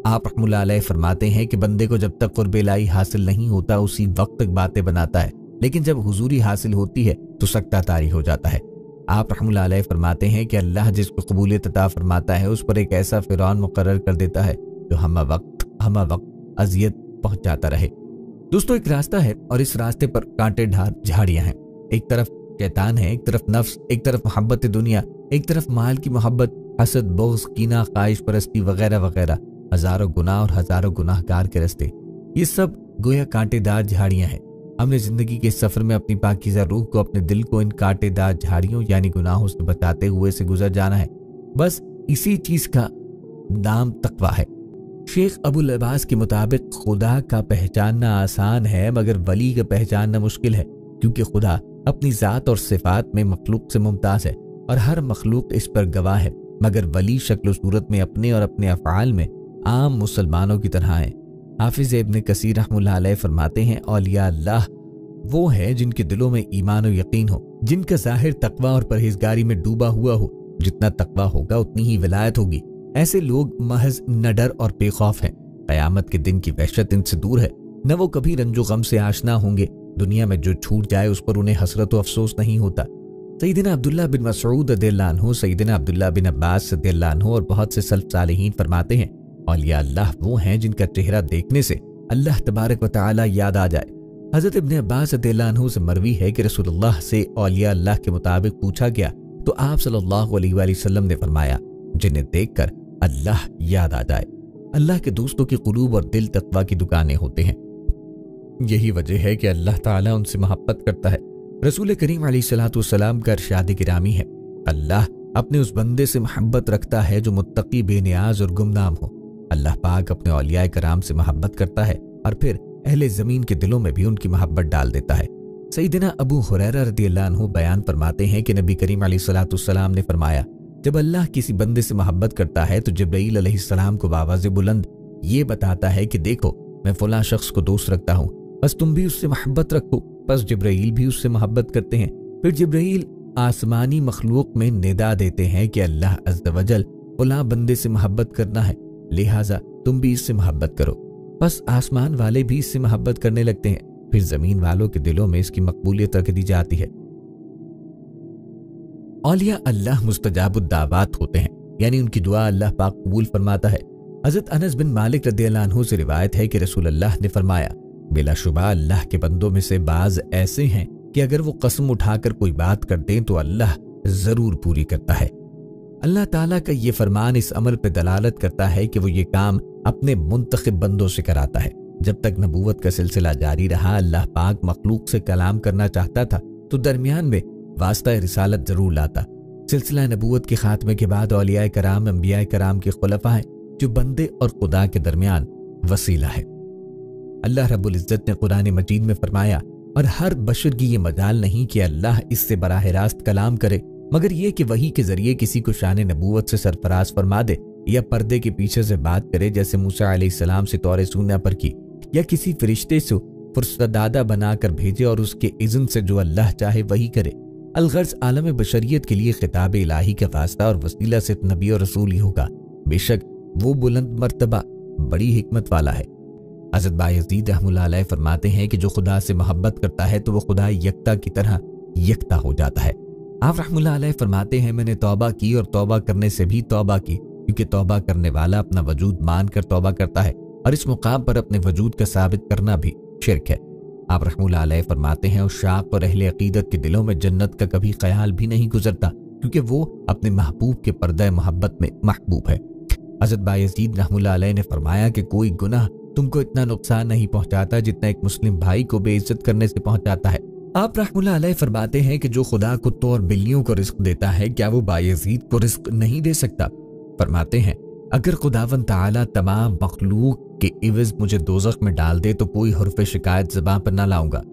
आप रहमतुल्लाह अलैह फरमाते हैं कि बंदे को जब तक कुर्ब इलाही हासिल नहीं होता उसी वक्त तक बातें बनाता है, लेकिन जब हुजूरी हासिल होती है तो सकता तारी हो जाता है। आप रहमतुल्लाह अलैह फरमाते हैं कि अल्लाह जिसको कबूलियत अता फरमाता है उस पर एक ऐसा फ़िरौन मुकर्रर कर देता है जो हम वक्त अजियत पहुंचाता रहे। दोस्तों, एक रास्ता है और इस रास्ते पर कांटेदार झाड़ियां हैं। एक तरफ शैतान है, एक तरफ नफ्स, एक तरफ मोहब्बत दुनिया, एक तरफ माल की मोहब्बत, हसद, बुग़्ज़, कीना, ख्वाहिश परस्ती वगैरह वगैरह, हजारों गुनाह और हजारों गुनाहगार के रास्ते। ये सब गोया कांटेदार झाड़ियां हैं। हमने जिंदगी के सफर में अपनी पाकीज़ा रूह को, अपने दिल को इन कांटेदार झाड़ियों यानी गुनाहों से बचाते हुए से गुजर जाना है। बस इसी चीज का नाम तक़वा है। शेख अबुल अब्बास के मुताबिक खुदा का पहचानना आसान है मगर वली का पहचानना मुश्किल है, क्योंकि खुदा अपनी ज़ात और सिफात में मखलूक से मुमताज़ है और हर मखलूक इस पर गवाह है, मगर वली शक्ल सूरत में अपने और अपने अफ़आल में आम मुसलमानों की तरह है। हाफिज़ इब्न कसीर रहमतुल्लाह अलैह फरमाते हैं औलिया अल्लाह वो है जिनके दिलों में ईमान और यकीन हो, जिनका ज़ाहिर तक़वा और परहेजगारी में डूबा हुआ हो। जितना तक़वा होगा उतनी ही विलायत होगी। ऐसे लोग महज निडर और बेखौफ हैं। क़यामत के दिन की वहशत इनसे दूर है, न वो कभी रंजो गम से आशना होंगे। दुनिया में जो छूट जाए उस पर उन्हें हसरत व अफसोस नहीं होता। सैयदना अब्दुल्लाह बिन मसऊद रज़ियल्लाहु अन्हु, सैयदना अब्दुल्लाह बिन अब्बास रज़ियल्लाहु अन्हु और बहुत से सल्फ़ सालिहीन फरमाते हैं औलिया अल्लाह वो हैं जिनका चेहरा देखने से अल्लाह तबारक व तआला याद आ जाए। हज़रत इब्न अब्बास रज़ियल्लाहु अन्हु से मरवी है कि रसूलुल्लाह से औलिया अल्लाह के मुताबिक पूछा गया तो आप सल्लल्लाहु अलैहि वसल्लम ने फरमाया जिन्हें देखकर अल्लाह याद आ जाए। अल्लाह के दोस्तों की क़ुलूब और दिल तक़वा की दुकानें होते हैं। यही वजह है कि अल्लाह ताला उनसे मोहब्बत करता है। रसूल करीम अलैहिस्सलाम का इरशाद गिरामी है, अल्लाह अपने उस बंदे से मोहब्बत रखता है जो मुत्तकी, बेनियाज और गुमनाम हो। अल्लाह पाक अपने औलियाए कराम से मोहब्बत करता है और फिर अहले ज़मीन के दिलों में भी उनकी मोहब्बत डाल देता है। सैयदना अबू हुरैरा रज़ियल्लाहु अन्हु बयान फरमाते हैं कि नबी करीम अलैहिस्सलाम ने फरमाया जब अल्लाह किसी बंदे से मोहब्बत करता है तो जिब्राईल अलैहिस्सलाम को आवाज़ बुलंद ये बताता है कि देखो मैं फलां शख्स को दोस्त रखता हूँ, बस तुम भी उससे मोहब्बत रखो। बस जिब्राइल भी उससे मोहब्बत करते हैं। फिर जिब्राइल आसमानी मखलूक में निदा देते हैं कि अल्लाह अज़्ज़ वजल फलां बंदे से मोहब्बत करना है, लिहाजा तुम भी इससे मोहब्बत करो। बस आसमान वाले भी इससे मोहब्बत करने लगते हैं। फिर जमीन वालों के दिलों में इसकी मकबूलियत रख दी जाती है। औलिया अल्लाह मुस्तजाबुद्दावात होते हैं, यानी उनकी दुआ अल्लाह पाक कबूल फरमाता है। हज़रत अनस बिन मालिक रज़ियल्लाहु अन्हु से रिवायत है कि रसूल अल्लाह ने फरमाया, बिलाशुबा अल्लाह के बंदों में से बाज ऐसे हैं कि अगर वो कसम उठाकर कोई बात कर दें तो अल्लाह जरूर पूरी करता है। अल्लाह ताला का ये फरमान इस अमल पे दलालत करता है कि वो ये काम अपने मुंतखब बंदों से कराता है। जब तक नबूवत का सिलसिला जारी रहा, अल्लाह पाक मखलूक से कलाम करना चाहता था तो दरमियान में वास्ता रिसालत जरूर लाता। सिलसिला नबूवत के खात्मे के बाद औलिया कराम, अंबिया कराम के खुलफा हैं जो बंदे और खुदा के दरमियान वसीला है। अल्लाह रब्बुल इज्जत ने कुरान मजीद में फरमाया, और हर बशर की ये मजाल नहीं कि अल्लाह इससे बराह रास्त कलाम करे, मगर ये कि वही के जरिए किसी को शान नबूवत से सरफराज फरमा दे या पर्दे के पीछे से बात करे, जैसे मूसा अलैहिस्सलाम से तौर सूना पर की, या किसी फरिश्ते से फुर्सदादा बनाकर भेजे और उसके इज़्न से जो अल्लाह चाहे वही करे। अलगर्ज आलम बशरियत के लिए खिताब इलाही का वास्ता और वसीला सिर्फ नबी और रसूल ही होगा। बेशक वो बुलंद मर्तबा बड़ी हिकमत वाला है। हज़रत बायज़ीद रहमतुल्लाह अलैह फरमाते हैं कि जो खुदा से मोहब्बत करता है तो वो खुदा यकता की तरह यकता हो जाता है। आप रहमतुल्लाह अलैह फरमाते हैं, मैंने तौबा की और तौबा करने से भी तौबा की, क्योंकि तौबा करने वाला अपना वजूद मान कर तौबा करता है और इस मुकाम पर अपने वजूद का साबित करना भी शिर्क है। आप रहमतुल्लाह अलैह फरमाते हैं, उस शाक़ और अहले अक़ीदत के दिलों में जन्नत का कभी ख्याल भी नहीं गुजरता, क्योंकि वो अपने महबूब के पर्दा मोहब्बत में महबूब है। हज़रत बायज़ीद रहमतुल्लाह अलैह ने फरमाया कि कोई गुनाह तुमको इतना नुकसान नहीं पहुंचाता जितना एक मुस्लिम भाई को बेइज्जत करने से पहुंचाता है। आप रहमतुल्लाह अलैह फरमाते हैं कि जो खुदा कुत्तों और बिल्लियों को रिस्क देता है, क्या वो बायज़ीद को रिस्क नहीं दे सकता? फरमाते हैं, अगर खुदावंद ताला तमाम मखलूक के इवज़ मुझे दोज़ख में डाल दे तो कोई हुर्फ़ शिकायत ज़बान पर ना लाऊंगा।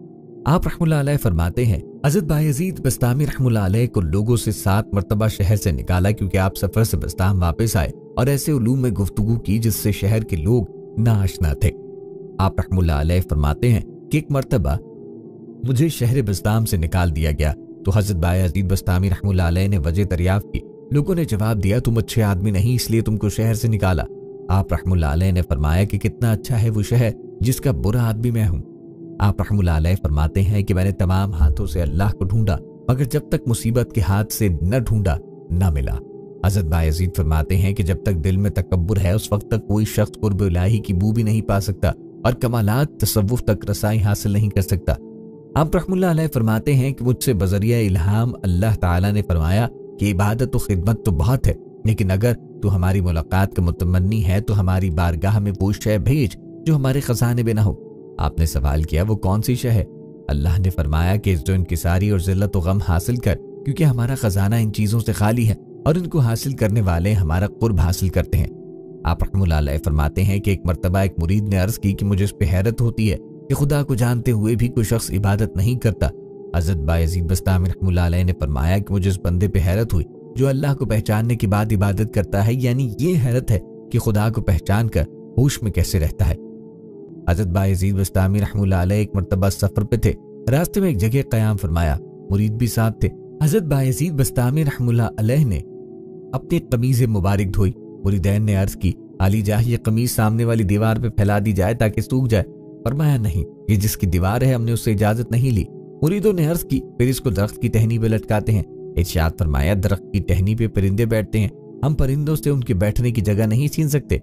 आप रहमतुल्लाह अलैह फरमाते हैं, हज़रत बायज़ीद बस्तामी रहमतुल्लाह अलैह को लोगों से 7 मरतबा शहर से निकाला, क्योंकि आप सफ़र से बस्ताम वापस आए और ऐसे उलूम में गुफ्तगू की जिससे शहर के लोग नाआशना थे। आप रहमतुल्लाह अलैह फरमाते हैं कि एक मरतबा मुझे शहर बस्ताम से निकाल दिया गया तो हज़रत बायज़ीद बस्तामी रहमतुल्लाह अलैह ने वजह दरियाफ्त की। लोगों ने जवाब दिया, तुम अच्छे आदमी नहीं इसलिए तुमको शहर से निकाला। आप रहमतुल्लाह अलैह ने फरमाया कि कितना अच्छा है वो शहर जिसका बुरा आदमी मैं हूँ। आप रहमतुल्लाह अलैह फरमाते हैं कि मैंने तमाम हाथों से अल्लाह को ढूंढा, मगर जब तक मुसीबत के हाथ से न ढूंढा न मिला। हज़रत बायज़ीद फरमाते हैं कि जब तक दिल में तकब्बुर है उस वक्त तक कोई शख्स कुर्ब इलाही की बू भी नहीं पा सकता और कमालात तसव्वुफ तक रसाई हासिल नहीं कर सकता। आप रहमतुल्लाह अलैह फरमाते हैं कि मुझसे बज़रिया इल्हाम अल्लाह ताला ने फरमाया कि इबादत और खिदमत तो बहुत है, लेकिन अगर तू हमारी मुलाकात का मुतमन्नी है तो हमारी बारगाह में वो शय भेज जो हमारे खजाने में ना हो। आपने सवाल किया, वो कौन सी शय है? अल्लाह ने फरमाया कि जो इनकिसारी और ज़िल्लत और गम हासिल कर, क्योंकि हमारा खजाना इन चीज़ों से खाली है और इनको हासिल करने वाले हमारा कुर्ब हासिल करते हैं। आप रहमतुल्लाह अलैह फरमाते हैं कि एक मरतबा एक मुरीद ने अर्ज की कि मुझे इस पे हैरत होती है कि खुदा को जानते हुए भी कोई शख्स इबादत नहीं करता। हज़रत बायज़ीद बस्तामी रहमतुल्लाह अलैह ने फरमाया कि मुझे इस बंदे पे हैरत हुई जो अल्लाह को पहचानने के बाद इबादत करता है, यानी ये हैरत है कि खुदा को पहचान कर होश में कैसे रहता है। हज़रत बायज़ीद बस्तामी रहमतुल्लाह अलैह एक मरतबा सफ़र पे थे, रास्ते में एक जगह क़याम फरमाया, मुरीद भी साथ थे। हज़रत बायज़ीद बस्तामी रहमतुल्लाह अलैह ने अपनी कमीज़ मुबारक धोई। मुरीदैन ने अर्ज की, आली जाह ये कमीज सामने वाली दीवार पे फैला दी जाए ताकि सूख जाए। फरमाया, नहीं, ये जिसकी दीवार है हमने उससे इजाजत नहीं ली। मुरीदों ने अर्ज की, फिर इसको दरख्त की टहनी पे लटकाते हैं। इरशाद फरमाया, दरख्त की टहनी पे परिंदे बैठते हैं, हम परिंदों से उनके बैठने की जगह नहीं छीन सकते।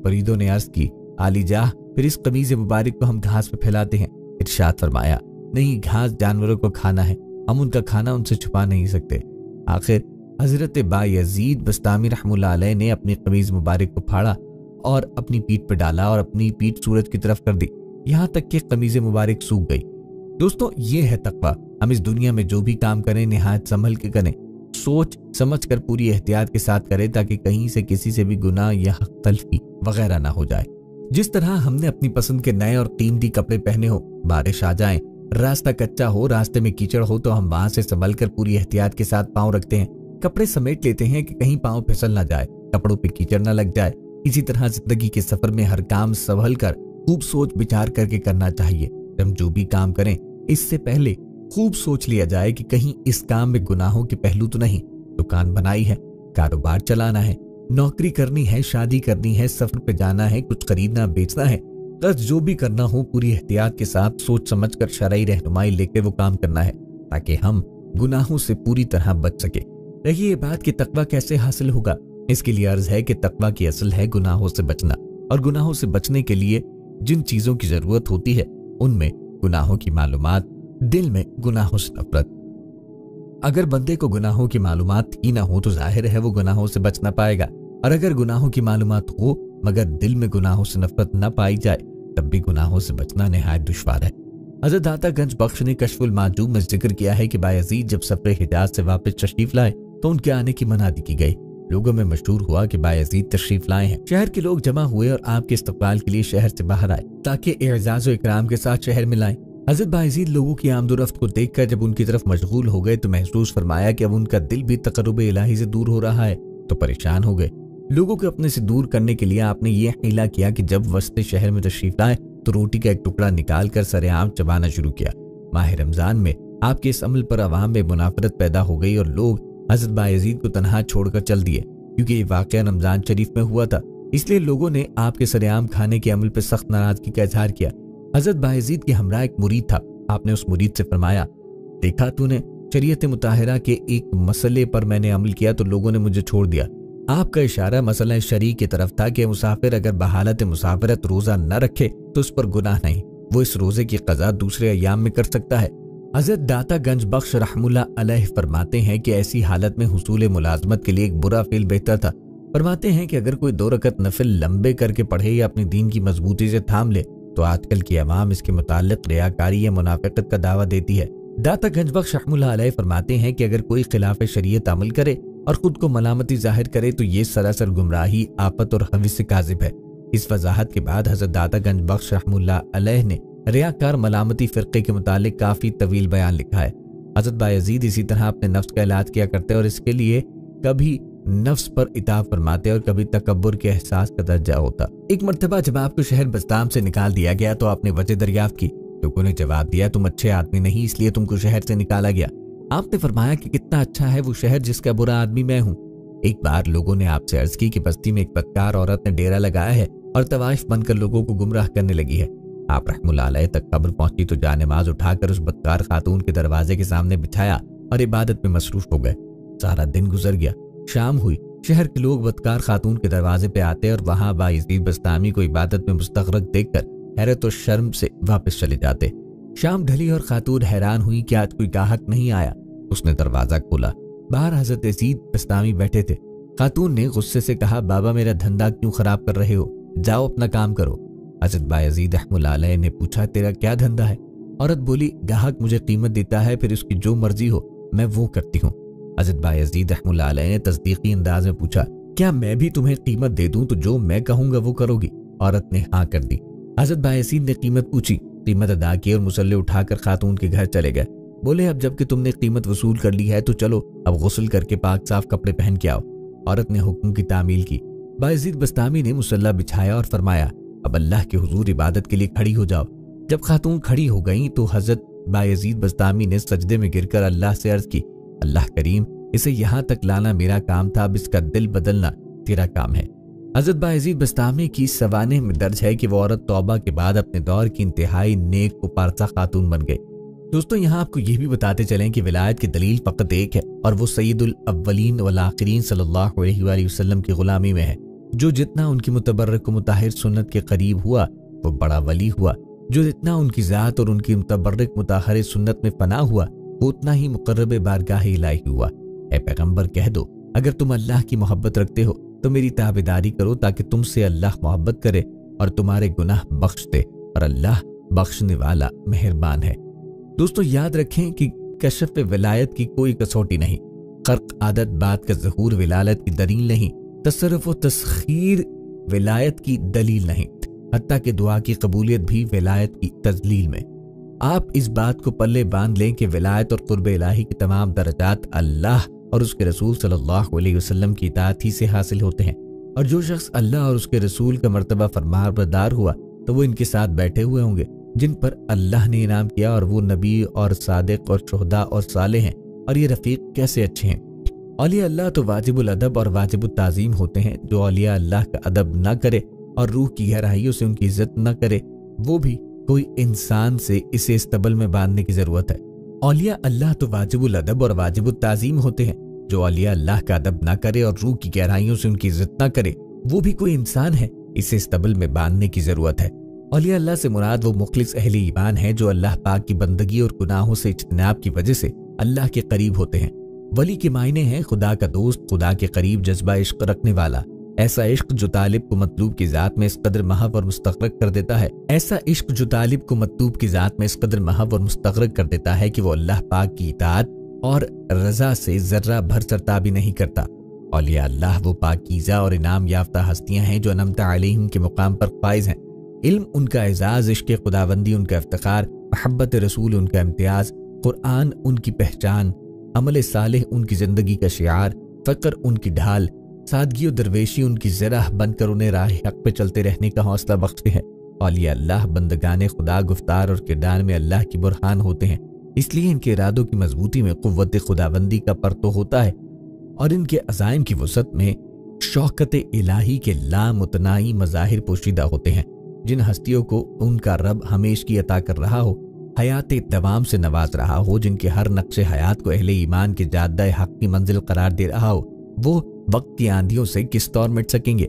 मुरीदों ने अर्ज की, आली जाह फिर इस कमीज मुबारक को हम घास पे फैलाते हैं। इरशाद फरमाया, नहीं, घास जानवरों को खाना है, हम उनका खाना उनसे छुपा नहीं सकते। आखिर हजरत बायज़ीद बस्तामी रहमतुल्लाह अलैह ने अपनी कमीज मुबारक को फाड़ा और अपनी पीठ पर डाला और अपनी पीठ सूरज की तरफ कर दी, यहाँ तक कि कमीज मुबारक सूख गई। दोस्तों, ये है तकवा। हम इस दुनिया में जो भी काम करें निहायत संभल के करें, सोच समझ कर पूरी एहतियात के साथ करें ताकि कहीं से किसी से भी गुनाह या हक तलफी वगैरह ना हो जाए। जिस तरह हमने अपनी पसंद के नए और कीमती कपड़े पहने हो, बारिश आ जाए, रास्ता कच्चा हो, रास्ते में कीचड़ हो तो हम वहां से संभल कर पूरी एहतियात के साथ पाँव रखते हैं, कपड़े समेट लेते हैं कि कहीं पाँव फिसल ना जाए, कपड़ों पे कीचड़ ना लग जाए। इसी तरह जिंदगी के सफर में हर काम संभल कर खूब सोच विचार करके करना चाहिए। हम जो भी काम करें इससे पहले खूब सोच लिया जाए कि कहीं इस काम में गुनाहों के पहलू तो नहीं। दुकान बनाई है, कारोबार चलाना है, नौकरी करनी है, शादी करनी है, सफर पे जाना है, कुछ खरीदना बेचना है, बस जो भी करना हो पूरी एहतियात के साथ सोच समझ कर शरई रहनुमाई लेकर वो काम करना है ताकि हम गुनाहों से पूरी तरह बच सके। रही ये बात कि तकवा कैसे हासिल होगा, इसके लिए अर्ज है कि तकवा की असल है गुनाहों से बचना, और गुनाहों से बचने के लिए जिन चीजों की जरूरत होती है उनमें गुनाहों की मालूमात, दिल में गुनाहों से नफरत। अगर बंदे को गुनाहों की मालूमात ही ना हो तो जाहिर है वो गुनाहों से बच ना पाएगा, और अगर गुनाहों की मालूमात हो मगर दिल में गुनाहों से नफरत न पाई जाए तब भी गुनाहों से बचना निहायत दुश्वार है। हज़रत दाता गंज बख्श ने कश्फुल माजूब में जिक्र किया है कि बायजीद जब सफर हिजाज से वापस तशरीफ लाए तो उनके आने की मनादी की गई। लोगों में मशहूर हुआ कि बायजीद तशरीफ लाए हैं। शहर के लोग जमा हुए और आपके इस्तकबाल के लिए शहर से बाहर आए ताकि एजाज और इकराम के साथ शहर में लाएं। हज़रत बायजीद लोगों की आमदोरफ्त को देखकर जब उनकी तरफ मशगूल हो गए तो महसूस फरमाया कि अब उनका दिल भी तकर्रुब इलाही से दूर हो रहा है, तो परेशान हो गए। लोगों को अपने से दूर करने के लिए आपने ये हीला किया कि जब वस्ते शहर में तशरीफ लाए तो रोटी का एक टुकड़ा निकाल कर सरेआम चबाना शुरू किया। माह रमजान में आपके इस अमल पर अवाम में मुनाफरत पैदा हो गई और लोग हज़रत बायजीद को तनहा छोड़कर चल दिए। क्योंकि ये वाक़या रमजान शरीफ में हुआ था, इसलिए लोगों ने आपके सरेआम खाने के अमल पर सख्त नाराजगी का इजहार किया। हज़रत बायजीद के हमरा एक मुरीद था। आपने उस मुरीद से फरमाया, देखा तूने, शरीयत मुताहिरा के एक मसले पर मैंने अमल किया तो लोगों ने मुझे छोड़ दिया। आपका इशारा मसला शरीक की तरफ था कि मुसाफिर अगर बहालत मुसाफिरत रोजा न रखे तो उस पर गुनाह नहीं, वो इस रोजे की कज़ा दूसरे अय्याम में कर सकता है। हज़रत दाता गंज बख्श रहमुल्लाह अलैह फरमाते हैं कि ऐसी हालत में हुसूल मुलाजमत के लिए एक बुरा फेल बेहतर था। फरमाते हैं कि अगर कोई 2 रकत नफिल लंबे करके पढ़े या अपनी दीन की मजबूती से थाम ले तो आजकल की अवाम इसके मुताल्लिक रियाकारी या मुनाफिकत का दावा देती है। दाता गंज बख्श रहमुल्लाह अलैह फरमाते हैं कि अगर कोई खिलाफ शरीयत अमल करे और खुद को मलामती जाहिर करे तो ये सरासर गुमराही, आफत और हविस से काजिब है। इस वजाहत के बाद हज़रत दाता गंज बख्श रहमुल्लाह अलैह ने रियाकार मलामती फ़िरक़े के मुतालिक काफ़ी तवील बयान लिखा है। हज़रत बायजीद इसी तरह अपने नफ्स का इलाज किया करते और इसके लिए कभी नफ्स पर इताब फरमाते और कभी तकब्बुर के एहसास का दर्जा होता। एक मर्तबा जब आपको शहर बस्ताम से निकाल दिया गया तो आपने वजह दरियाफ्त की। लोगों ने जवाब दिया, तुम अच्छे आदमी नहीं इसलिए तुमको शहर से निकाला गया। आपने फरमाया कि कितना अच्छा है वो शहर जिसका बुरा आदमी मैं हूँ। एक बार लोगों ने आपसे अर्ज की कि बस्ती में एक बदकार औरत ने डेरा लगाया है और तवाइफ बनकर लोगों को गुमराह करने लगी है। आप रहमुल्लाह अलैह तक खबर पहुंची तो जानेमाज उठाकर उस बदकार खातून के दरवाजे के सामने बिछाया और इबादत में मसरूफ हो गए। सारा दिन गुजर गया, शाम हुई। शहर के लोग बदकार खातून के दरवाजे पे आते और वहां बायजीद बस्तामी को इबादत में मुस्तगरक देखकर हैरत और शर्म से वापस चले जाते। शाम ढली और खातून हैरान हुई कि आज कोई गाहक नहीं आया। उसने दरवाजा खोला, बाहर हज़रत यजीद बस्तामी बैठे थे। खातून ने गुस्से से कहा, बाबा मेरा धंधा क्यों खराब कर रहे हो, जाओ अपना काम करो। हज़रत बायजीद रहमुल्लाह अलैह ने पूछा, तेरा क्या धंधा है? औरत बोली, गाहक मुझे कीमत देता है, फिर उसकी जो मर्जी हो मैं वो करती हूँ। हज़रत बायजीद रहमुल्लाह अलैह ने तस्दीकी अंदाज में पूछा, क्या मैं भी तुम्हें कीमत दे दूं तो जो मैं कहूंगा वो करोगी? औरत ने हाँ कर दी। हज़रत बायजीद ने कीमत पूछी, कीमत अदा की और मुसल्ले उठाकर खातून के घर चले गए। बोले, अब जबकि तुमने कीमत वसूल कर ली है तो चलो अब गुस्ल करके पाक साफ कपड़े पहन के आओ। औरत ने हुक्म की तामील की। बायजीद बस्तामी ने मुसल्ला बिछाया और फरमाया, अब अल्लाह के हुजूर इबादत के लिए खड़ी हो जाओ। जब खातून खड़ी हो गई तो हज़रत बायजीद बस्तामी ने सजदे में गिरकर अल्लाह से अर्ज की, अल्लाह करीम, इसे यहाँ तक लाना मेरा काम था, अब इसका दिल बदलना तेरा काम है। हज़रत बायजीद बस्तामी की सवाने में दर्ज है कि वो औरत तौबा के बाद अपने दौर की इंतहाई नेक व पारसा खातून बन गई। दोस्तों, यहाँ आपको ये भी बताते चलें कि विलायत की दलील फ़कत एक है और वो सैयदुल अव्वलीन वल आखिरीन सल्लल्लाहु अलैहि वसल्लम की गुलामी में है। जो जितना उनकी मुतबर्रक व मुताहिर सुन्नत के करीब हुआ वो बड़ा वली हुआ। जो जितना उनकी ज़ात और उनकी मुतबर्रक मुताहिर सुन्नत में फना हुआ वो उतना ही मुकर्रब बारगाह इलाही हुआ। ऐ पैगंबर, कह दो, अगर तुम अल्लाह की मोहब्बत रखते हो तो मेरी ताबेदारी करो ताकि तुमसे अल्लाह मोहब्बत करे और तुम्हारे गुनाह बख्श दे, और अल्लाह बख्शने वाला मेहरबान है। दोस्तों, याद रखें कि कशफ विलायत की कोई कसौटी नहीं। खर्क आदत बात का ज़हूर विलायत की दलील नहीं। तसर्रुफ व तस्खीर विलायत की दलील नहीं। हत्ता कि दुआ की कबूलियत भी विलायत की तजलील में। आप इस बात को पल्ले बांध लें कि विलायत और कुर्ब इलाही के तमाम दर्जात अल्लाह और उसके रसूल सल्लल्लाहु अलैहि वसल्लम की इताअत ही से हासिल होते हैं, और जो शख्स अल्लाह और उसके रसूल का मर्तबा फरमाबरदार हुआ तो वो इनके साथ बैठे हुए होंगे। जिन पर अल्लाह ने इनाम किया, और वो नबी और सादिक और शुहदा और सालेह हैं, और ये रफीक कैसे अच्छे हैं। औलिया अल्लाह तो वाजिबुल अदब और वाजिबुत ताज़ीम होते हैं। जो औलिया अल्लाह का अदब न करे और रूह की गहराइयों से उनकी इज्जत न करे, वो भी कोई इंसान से इसे इस्तबल में बांधने की जरूरत है। औलिया अल्लाह तो वाजिबुल अदब और वाजिबुत ताज़ीम होते हैं। जो औलिया अल्लाह का अदब ना करे और रूह की गहराइयों से उनकी इज्जत ना करे, वो भी कोई इंसान है, इसे इस्तबल में बांधने की जरूरत है। औलिया अल्लाह से मुराद वो मुखलिस अहले ईमान है जो अल्लाह पाक की बंदगी और गुनाहों से इज्तिनाब की वजह से अल्लाह के करीब होते हैं। वली के मायने हैं खुदा का दोस्त, खुदा के करीब जज्बा इश्क रखने वाला। ऐसा इश्क जो तालिब को मतलूब की जात में इस कदर महव और मुस्तगरक कर देता है, ऐसा इश्क जो तालिब को मतलूब की जात में इस कदर महव और मुस्तगरक कर देता है कि वो अल्लाह पाक की इताअत और रजा से जर्रा भर सरताबी नहीं करता। औलिया अल्लाह वो पाकीज़ा और इनाम याफ्ता हस्तियां हैं जो अनमता अलैहिम के मुकाम पर फाइज हैं। इल्म उनका एजाज, इश्क खुदाबंदी उनका इफ्तिखार, मोहब्बत रसूल उनका इम्तियाज, कुरान उनकी पहचान, अमल सालेह उनकी जिंदगी का शियार, फक्र उनकी ढाल, सादगी और दरवेशी उनकी ज़रा बनकर उन्हें राह हक पे चलते रहने का हौसला बख्शते हैं। औलिया अल्लाह बंदगाने खुदा गुफ्तार और किरदार में अल्लाह की बुरहान होते हैं, इसलिए इनके इरादों की मजबूती में कुव्वत खुदाबंदी का परतो होता है और इनके अज़ाइम की वसअत में शौकत इलाही के लामुतनाई मज़ाहिर पोशीदा होते हैं। जिन हस्तियों को उनका रब हमेश की अता कर रहा हो, हयात दवाम से नवाज रहा हो, जिनके हर नक्शे हयात को अहले ईमान के जाद्दा हक की मंजिल करार दे रहा हो, वो वक्त की आंधियों से किस तौर मिट सकेंगे।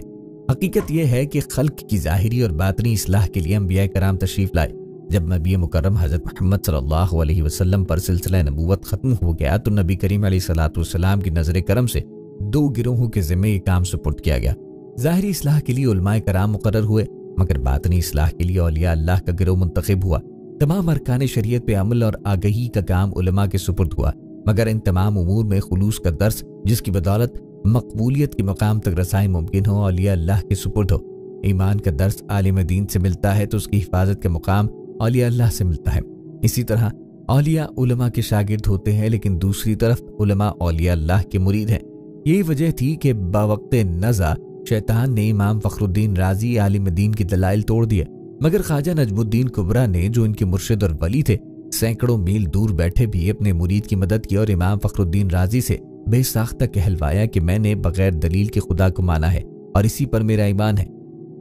हकीकत यह है कि खल्क की ज़ाहिरी और बातनी इस्लाह के लिए अंबिया कराम तशरीफ लाए। जब नबी मुकर्रम हज़रत मोहम्मद सल्लल्लाहु अलैहि वसल्लम पर सिलसिला नबूवत खत्म हो गया तो नबी करीम अलैहिस्सलातु वस्सलाम की नजर करम से दो गिरोहों के जिम्मे ये काम सुपुर्द किया गया। ज़ाहिरी इस्लाह के लिए उलमाए कराम मुकर्रर हुए, मगर बातनी इस्लाह के लिए औलिया अल्लाह का गिरोह मुंतखब हुआ। तमाम अरकान शरीयत पे अमल और आगही का काम उलमा के सुपुर्द हुआ, मगर इन तमाम उमूर में खुलूस का दर्स, जिसकी बदौलत मकबूलियत के मकाम तक रसाई मुमकिन हो, औलिया अल्लाह के सुपुर्द हो। ईमान का दर्स आलिम दीन से मिलता है तो उसकी हिफाजत का मुकाम औलिया अल्लाह से मिलता है। इसी तरह औलिया उलमा के शागिर्द होते हैं, लेकिन दूसरी तरफ उलमा औलिया अल्लाह के मुरीद हैं। यही वजह थी कि बवक्ते नज़ा शैतान ने इमाम फखरुद्दीन राजी आलिम दीन की दलाइल तोड़ दिए, मगर ख्वाजा नजमुद्दीन कुबरा ने, जो इनके मुर्शिद और वली थे, सैकड़ों मील दूर बैठे भी अपने मुरीद की मदद की और इमाम फखरुद्दीन राजी से बेसाख्ता कहलवाया कि मैंने बगैर दलील के खुदा को माना है और इसी पर मेरा ईमान है।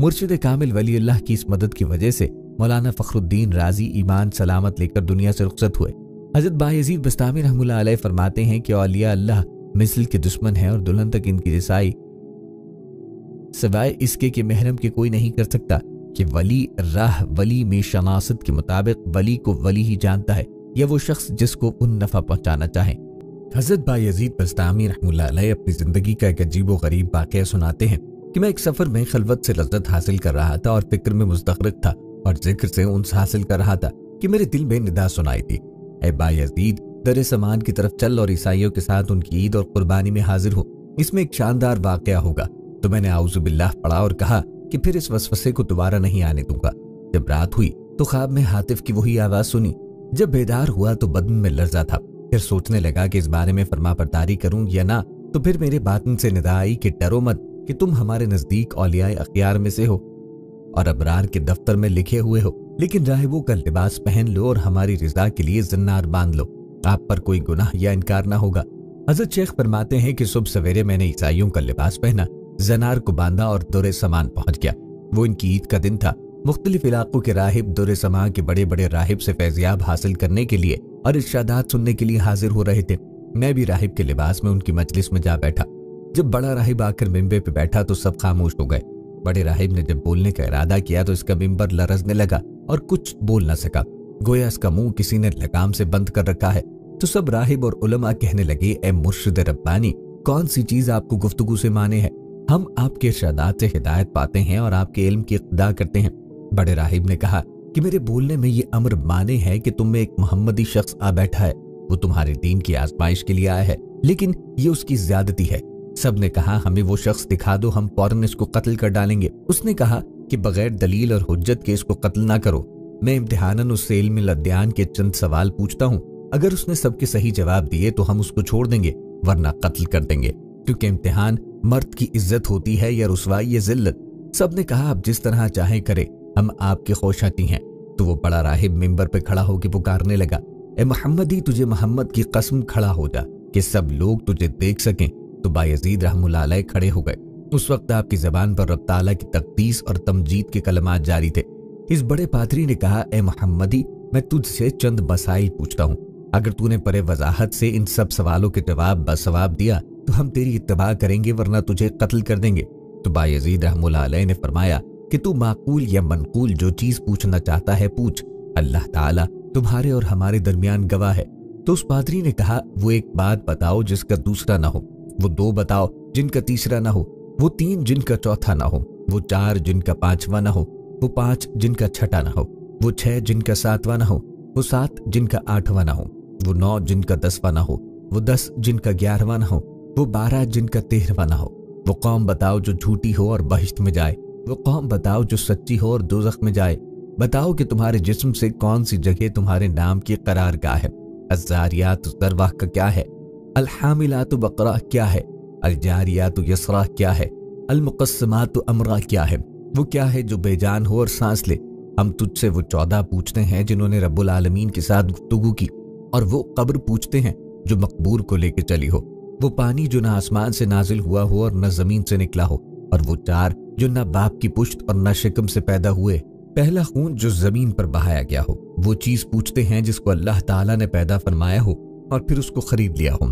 मुर्शिद कामिल वली अल्लाह की इस मदद की वजह से मौलाना फखरुद्दीन राजी ईमान सलामत लेकर दुनिया से रुखसत हुए। हजरत बायजीद बस्तामी रहमतुल्लाह अलैह फरमाते हैं कि औलिया अल्लाह मिस्ल के दुश्मन है और दुल्हन तक इनकी रिसाई सिवाय इसके कि महरम के कोई नहीं कर सकता कि वली राह वली में शनासत के मुताबिक वली को वली ही जानता है या वो शख्स जिसको उन नफा पहुंचाना चाहे। हजरत बायजीद बस्तामी रहमतुल्लाह अलैह अपनी जिंदगी का एक अजीब व गरीब वाक़या सुनाते हैं कि मैं एक सफर में खलवत से लज्जत हासिल कर रहा था और फिक्र में मुस्तगरिक था और जिक्र से उन्स हासिल कर रहा था कि मेरे दिल में निदा सुनाई थी, ऐ बायजीद, दर समान की तरफ चल और ईसाइयों के साथ उनकी ईद और कुर्बानी में हाजिर हो, इसमें एक शानदार वाक़या होगा। तो मैंने आउज़ु बिल्लाह पढ़ा और कहा कि फिर इस वसवसे को दोबारा नहीं आने दूंगा। जब रात हुई तो ख्वाब में हातिफ की वही आवाज सुनी। जब बेदार हुआ तो बदन में लर्जा था। फिर सोचने लगा कि इस बारे में फरमा बरदारी करूं या ना, तो फिर मेरे बातिन से निदा आई कि डरो मत कि तुम हमारे नजदीक औलियाए अख्यार में से हो और अबरार के दफ्तर में लिखे हुए हो, लेकिन राहिबों का लिबास पहन लो और हमारी रिजा के लिए जिन्नार बांध लो, आप पर कोई गुनाह या इनकार ना होगा। हजरत शेख फरमाते हैं कि सुबह सवेरे मैंने ईसाइयों का लिबास पहना, जनार को बांधा और दुर समान पहुंच गया। वो इनकी ईद का दिन था। मुख्तलिफ इलाकों के राहिब दुर समा के बड़े बड़े राहिब से फैज़याब हासिल करने के लिए और इरशादात सुनने के लिए हाजिर हो रहे थे। मैं भी राहिब के लिबास में उनकी मजलिस में जा बैठा। जब बड़ा राहिब आकर मिंबर पे बैठा तो सब खामोश हो गए। बड़े राहिब ने जब बोलने का इरादा किया तो इसका मिंबर लरजने लगा और कुछ बोल न सका, गोया इसका मुंह किसी ने लगाम से बंद कर रखा है। तो सब राहिब और उलमा कहने लगे, ए मुर्शिद रब्बानी, कौन सी चीज आपको गुफ्तगू से माने है? हम आपके इरशादात से हिदायत पाते हैं और आपके इल्म की इक़्तिदा करते हैं। बड़े राहिब ने कहा कि मेरे बोलने में ये अम्र माने है कि तुम में एक मोहम्मदी शख्स आ बैठा है, वो तुम्हारे दीन की आजमाइश के लिए आया है, लेकिन ये उसकी ज्यादती है। सब ने कहा हमें वो शख्स दिखा दो, हम फौरन इसको कत्ल कर डालेंगे। उसने कहा कि बगैर दलील और हुज्जत के इसको कत्ल ना करो, मैं इम्तिहानन उससे इल्म अद्यान के चंद सवाल पूछता हूँ, अगर उसने सबके सही जवाब दिए तो हम उसको छोड़ देंगे, वरना कत्ल कर देंगे, क्योंकि इम्तिहान मर्द की इज्जत होती है या रुसवाई या जिल्लत। सब ने कहा आप जिस तरह चाहे करे, हम आपके खोशाती हैं। तो वो बड़ा राहिब मिंबर पे खड़ा होकर पुकारने लगा, ए मोहम्मदी, तुझे मोहम्मद की कसम खड़ा हो जा कि सब लोग तुझे देख सकें। तो बायजीद रहमुल्लाह अलैह खड़े हो गए। उस वक्त आपकी जबान पर रब ताला की तकदीस और तमजीद के कलमात जारी थे। इस बड़े पादरी ने कहा, ए मोहम्मदी, मैं तुझसे चंद मसाइल पूछता हूँ। अगर तूने परे वजाहत से इन सब सवालों के जवाब बसवाब दिया तो हम तेरी इत्तबा करेंगे, वरना तुझे कत्ल कर देंगे। तो बायजीद रहमुल्लाह अलैह ने फरमाया कि तू माकूल या मनकूल जो चीज पूछना चाहता है पूछ, अल्लाह ताला तुम्हारे और हमारे दरमियान गवाह है। तो उस पादरी ने कहा, वो एक बात बताओ जिसका दूसरा ना हो, वो दो बताओ जिनका तीसरा ना हो, वो तीन जिनका चौथा ना हो, वो चार जिनका पांचवा ना हो, वो पांच जिनका छठा ना हो, वो छह जिनका सातवां ना हो, वो सात जिनका आठवां ना हो, वो नौ जिनका दसवां ना हो, वो 10 जिनका 11वां ना हो, वो 12 जिनका 13वां ना हो। वो कौम बताओ जो झूठी हो और बहिश्त में जाए, वो कौम बताओ जो सच्ची हो और दोज़ख में जाए। बताओ कि तुम्हारे जिस्म से कौन सी जगह तुम्हारे नाम की करारगाह है। अज़्ज़ारियात ज़रवाह का क्या है, अल-हामिलात बक़रा क्या है, अल-जारियात यसरा क्या है, अल-मुक़स्सिमात अमरा क्या है। वो क्या है जो बेजान हो और सांस ले। हम तुझसे वो 14 पूछते हैं जिन्होंने रब्बुल आलमीन के साथ गुफ्तगू की, और वो कब्र पूछते हैं जो मकबूर को लेके चली हो, वो पानी जो न आसमान से नाजिल हुआ हो और न जमीन से निकला हो, और वो चार जो न बाप की पुश्त और न शिकम से पैदा हुए, पहला खून जो जमीन पर बहाया गया हो। वो चीज पूछते हैं जिसको अल्लाह ताला ने पैदा फरमाया हो और फिर उसको खरीद लिया हो।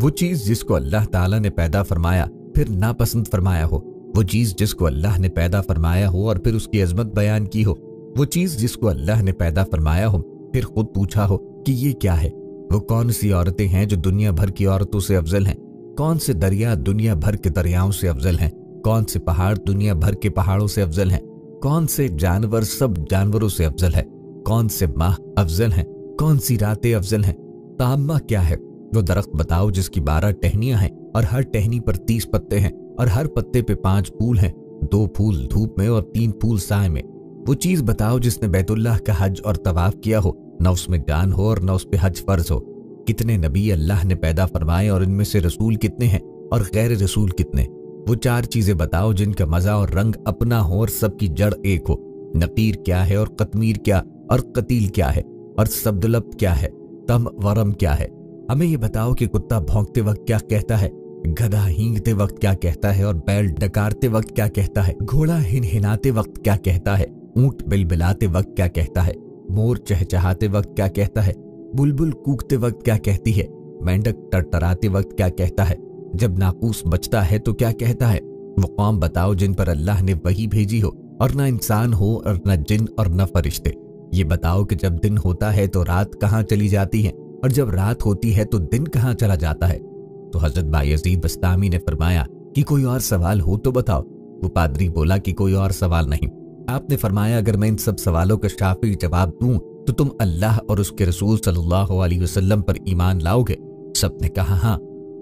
वो चीज जिसको अल्लाह ताला ने पैदा फरमाया फिर नापसंद फरमाया हो। वो चीज जिसको अल्लाह ने पैदा फरमाया हो और फिर उसकी अजमत बयान की हो। वो चीज जिसको अल्लाह ने पैदा फरमाया हो फिर खुद पूछा हो कि ये क्या है। वो कौन सी औरतें हैं जो दुनिया भर की औरतों से अफजल हैं, कौन से दरिया दुनिया भर के दरियाओं से अफजल हैं, कौन से पहाड़ दुनिया भर के पहाड़ों से अफजल हैं, कौन से जानवर सब जानवरों से अफजल है, कौन से माह अफजल हैं, कौन सी रातें अफजल हैं। ताम्मा क्या है, वो दरख्त बताओ जिसकी 12 टहनियां हैं और हर टहनी पर 30 पत्ते हैं और हर पत्ते पे 5 फूल हैं, 2 फूल धूप में और 3 फूल साए में। वो चीज बताओ जिसने बैतुल्लाह का हज और तवाफ किया हो, न उसमें जान हो और न उस पे हज फर्ज हो। कितने नबी अल्लाह ने पैदा फरमाए और इनमें से रसूल कितने हैं और गैर रसूल कितने। वो 4 चीजें बताओ जिनका मजा और रंग अपना हो और सबकी जड़ एक हो। नकीर क्या है और कतमीर क्या और कतील क्या है और सबदुलब क्या है, तम वरम क्या है। हमें ये बताओ कि कुत्ता भौंकते वक्त क्या कहता है, गधा हींगते वक्त क्या कहता है और बैल डकारते वक्त क्या कहता है, घोड़ा हिनहिनाते वक्त क्या कहता है, ऊंट बिलबिलाते वक्त क्या कहता है, मोर चहचहाते वक्त क्या कहता है, बुलबुल कूकते वक्त क्या कहती है, मेंढक टरटराते वक्त क्या कहता है, जब नाकूस बचता है तो क्या कहता है। वो कौम बताओ जिन पर अल्लाह ने वही भेजी हो और न इंसान हो और न जिन और न फरिश्ते। ये बताओ कि जब दिन होता है तो रात कहाँ चली जाती है और जब रात होती है तो दिन कहाँ चला जाता है। तो हजरत बायजीद बस्तामी ने फरमाया कि कोई और सवाल हो तो बताओ। वो पादरी बोला कि कोई और सवाल नहीं। आपने फरमाया अगर मैं इन सब सवालों का शाफी जवाब दूं तो तुम अल्लाह और उसके रसूल सल्लल्लाहु अलैहि वसल्लम पर ईमान लाओगे। सबने कहा हाँ।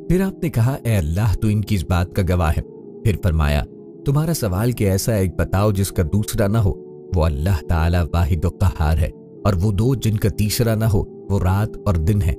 फिर आपने कहा ए अल्लाह तो इनकी इस बात का गवाह है। फिर फरमाया तुम्हारा सवाल कि ऐसा एक बताओ जिसका दूसरा ना हो। वो अल्लाह ताला वाहिद व क़हार है, और वो 2 जिनका तीसरा ना हो वो रात और दिन है,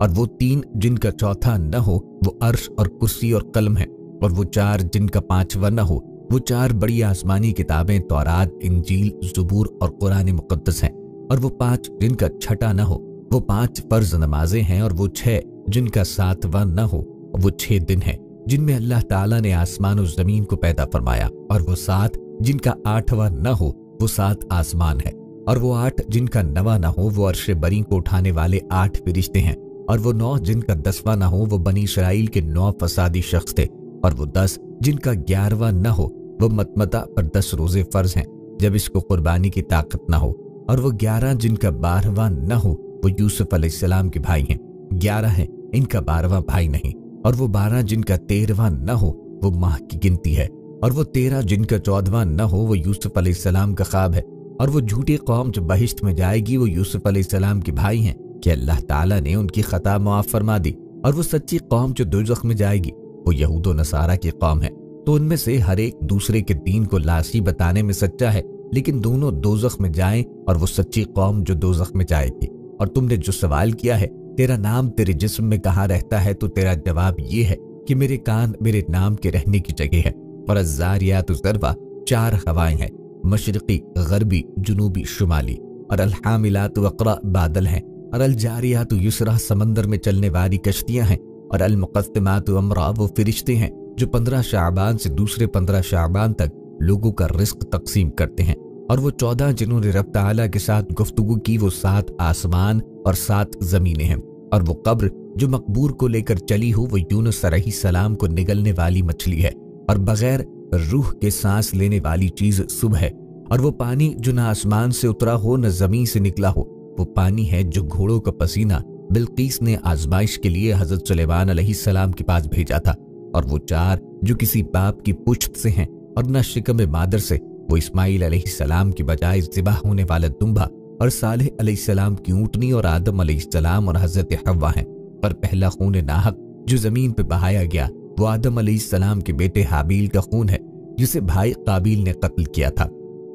और वो 3 जिनका चौथा न हो वो अर्श और कुर्सी और कलम है, और वो 4 जिनका 5वां न हो वो 4 बड़ी आसमानी किताबें तौरात, इंजील, ज़बूर और कुरान मुक़द्दस हैं, और वो 5 जिनका छठा न हो वो 5 फर्ज नमाजें हैं, और वो 6 जिनका 7वां न हो वो 6 दिन हैं जिनमें अल्लाह ताला ने आसमान और जमीन को पैदा फरमाया, और वो 7 जिनका 8वां न हो वो 7 आसमान है, और वो 8 जिनका 9वां न हो वो अर्श बरी को उठाने वाले 8 फरिश्ते हैं, और वो 9 जिनका 10वां न हो वो बनी इसराइल के 9 फसादी शख्स थे, और वो 10 जिनका 11वां न हो वो मतमता पर 10 रोजे फर्ज हैं जब इसको कुर्बानी की ताकत न हो, और वो 11 जिनका 12वां न हो वो यूसुफ अलैहिस्सलाम के भाई हैं। 11 हैं, इनका 12वां भाई नहीं, और वो 12 जिनका 13वां न हो वो माह की गिनती है, और वो 13 जिनका 14वां न हो वो यूसुफ अलैहिस्सलाम का ख्वाब है, और वो झूठी कौम जो बहिश्त में जाएगी वो यूसुफ अलैहिस्सलाम के भाई हैं कि अल्लाह ताला ने उनकी खता मुआफ फरमा दी, और वो सच्ची कौम जो दोज़ख में जाएगी वो यहूद व नसारा की कौम है। तो उनमें से हर एक दूसरे के दीन को लाशी बताने में सच्चा है, लेकिन दोनों दोज़ख में जाएं, और वो सच्ची कौम जो दोज़ख में जाएगी। और तुमने जो सवाल किया है तेरा नाम तेरे जिस्म में कहाँ रहता है, तो तेरा जवाब ये है कि मेरे कान मेरे नाम के रहने की जगह है। और अज़्ज़ारियात ज़रवा 4 हवाएं हैं, मशरिकी, गरबी, जुनूबी, शुमाली। और अलहामिलात वक़रा बादल हैं, और अलजारियात युसरा समंदर में चलने वाली कश्तियां हैं, और अलमुक़स्सिमात अमरा वो फरिश्ते हैं जो 15 शाबान से दूसरे 15 शाबान तक लोगों का रिस्क तकसीम करते हैं, और वो 14 जिन्होंने रब ताला के साथ गुफ्तगू की वो 7 आसमान और 7 ज़मीनें हैं, और वो कब्र जो मकबूर को लेकर चली हो वो यूनुस अलैहिस्सलाम को निगलने वाली मछली है, और बगैर रूह के सांस लेने वाली चीज सुबह है, और वो पानी जो न आसमान से उतरा हो न जमीन से निकला हो वो पानी है जो घोड़ों का पसीना बिल्कीस ने आजमाइश के लिए हजरत सुलेमान अलैहिस्सलाम के पास भेजा था, और वो 4 जो किसी बाप की पुश्त से हैं और न शिकम मादर से, वो इस्माइल अलैहिस्सलाम की बजाय ज़िबह होने वाला दुम्बा और सालेह अलैहिस्सलाम की ऊँटनी और आदम अलैहिस्सलाम और हजरत हव्वा हैं। पर पहला खून नाहक जो जमीन पे बहाया गया वो आदम अलैहिस्सलाम के बेटे हाबील का खून है जिसे भाई काबिल ने कत्ल किया था,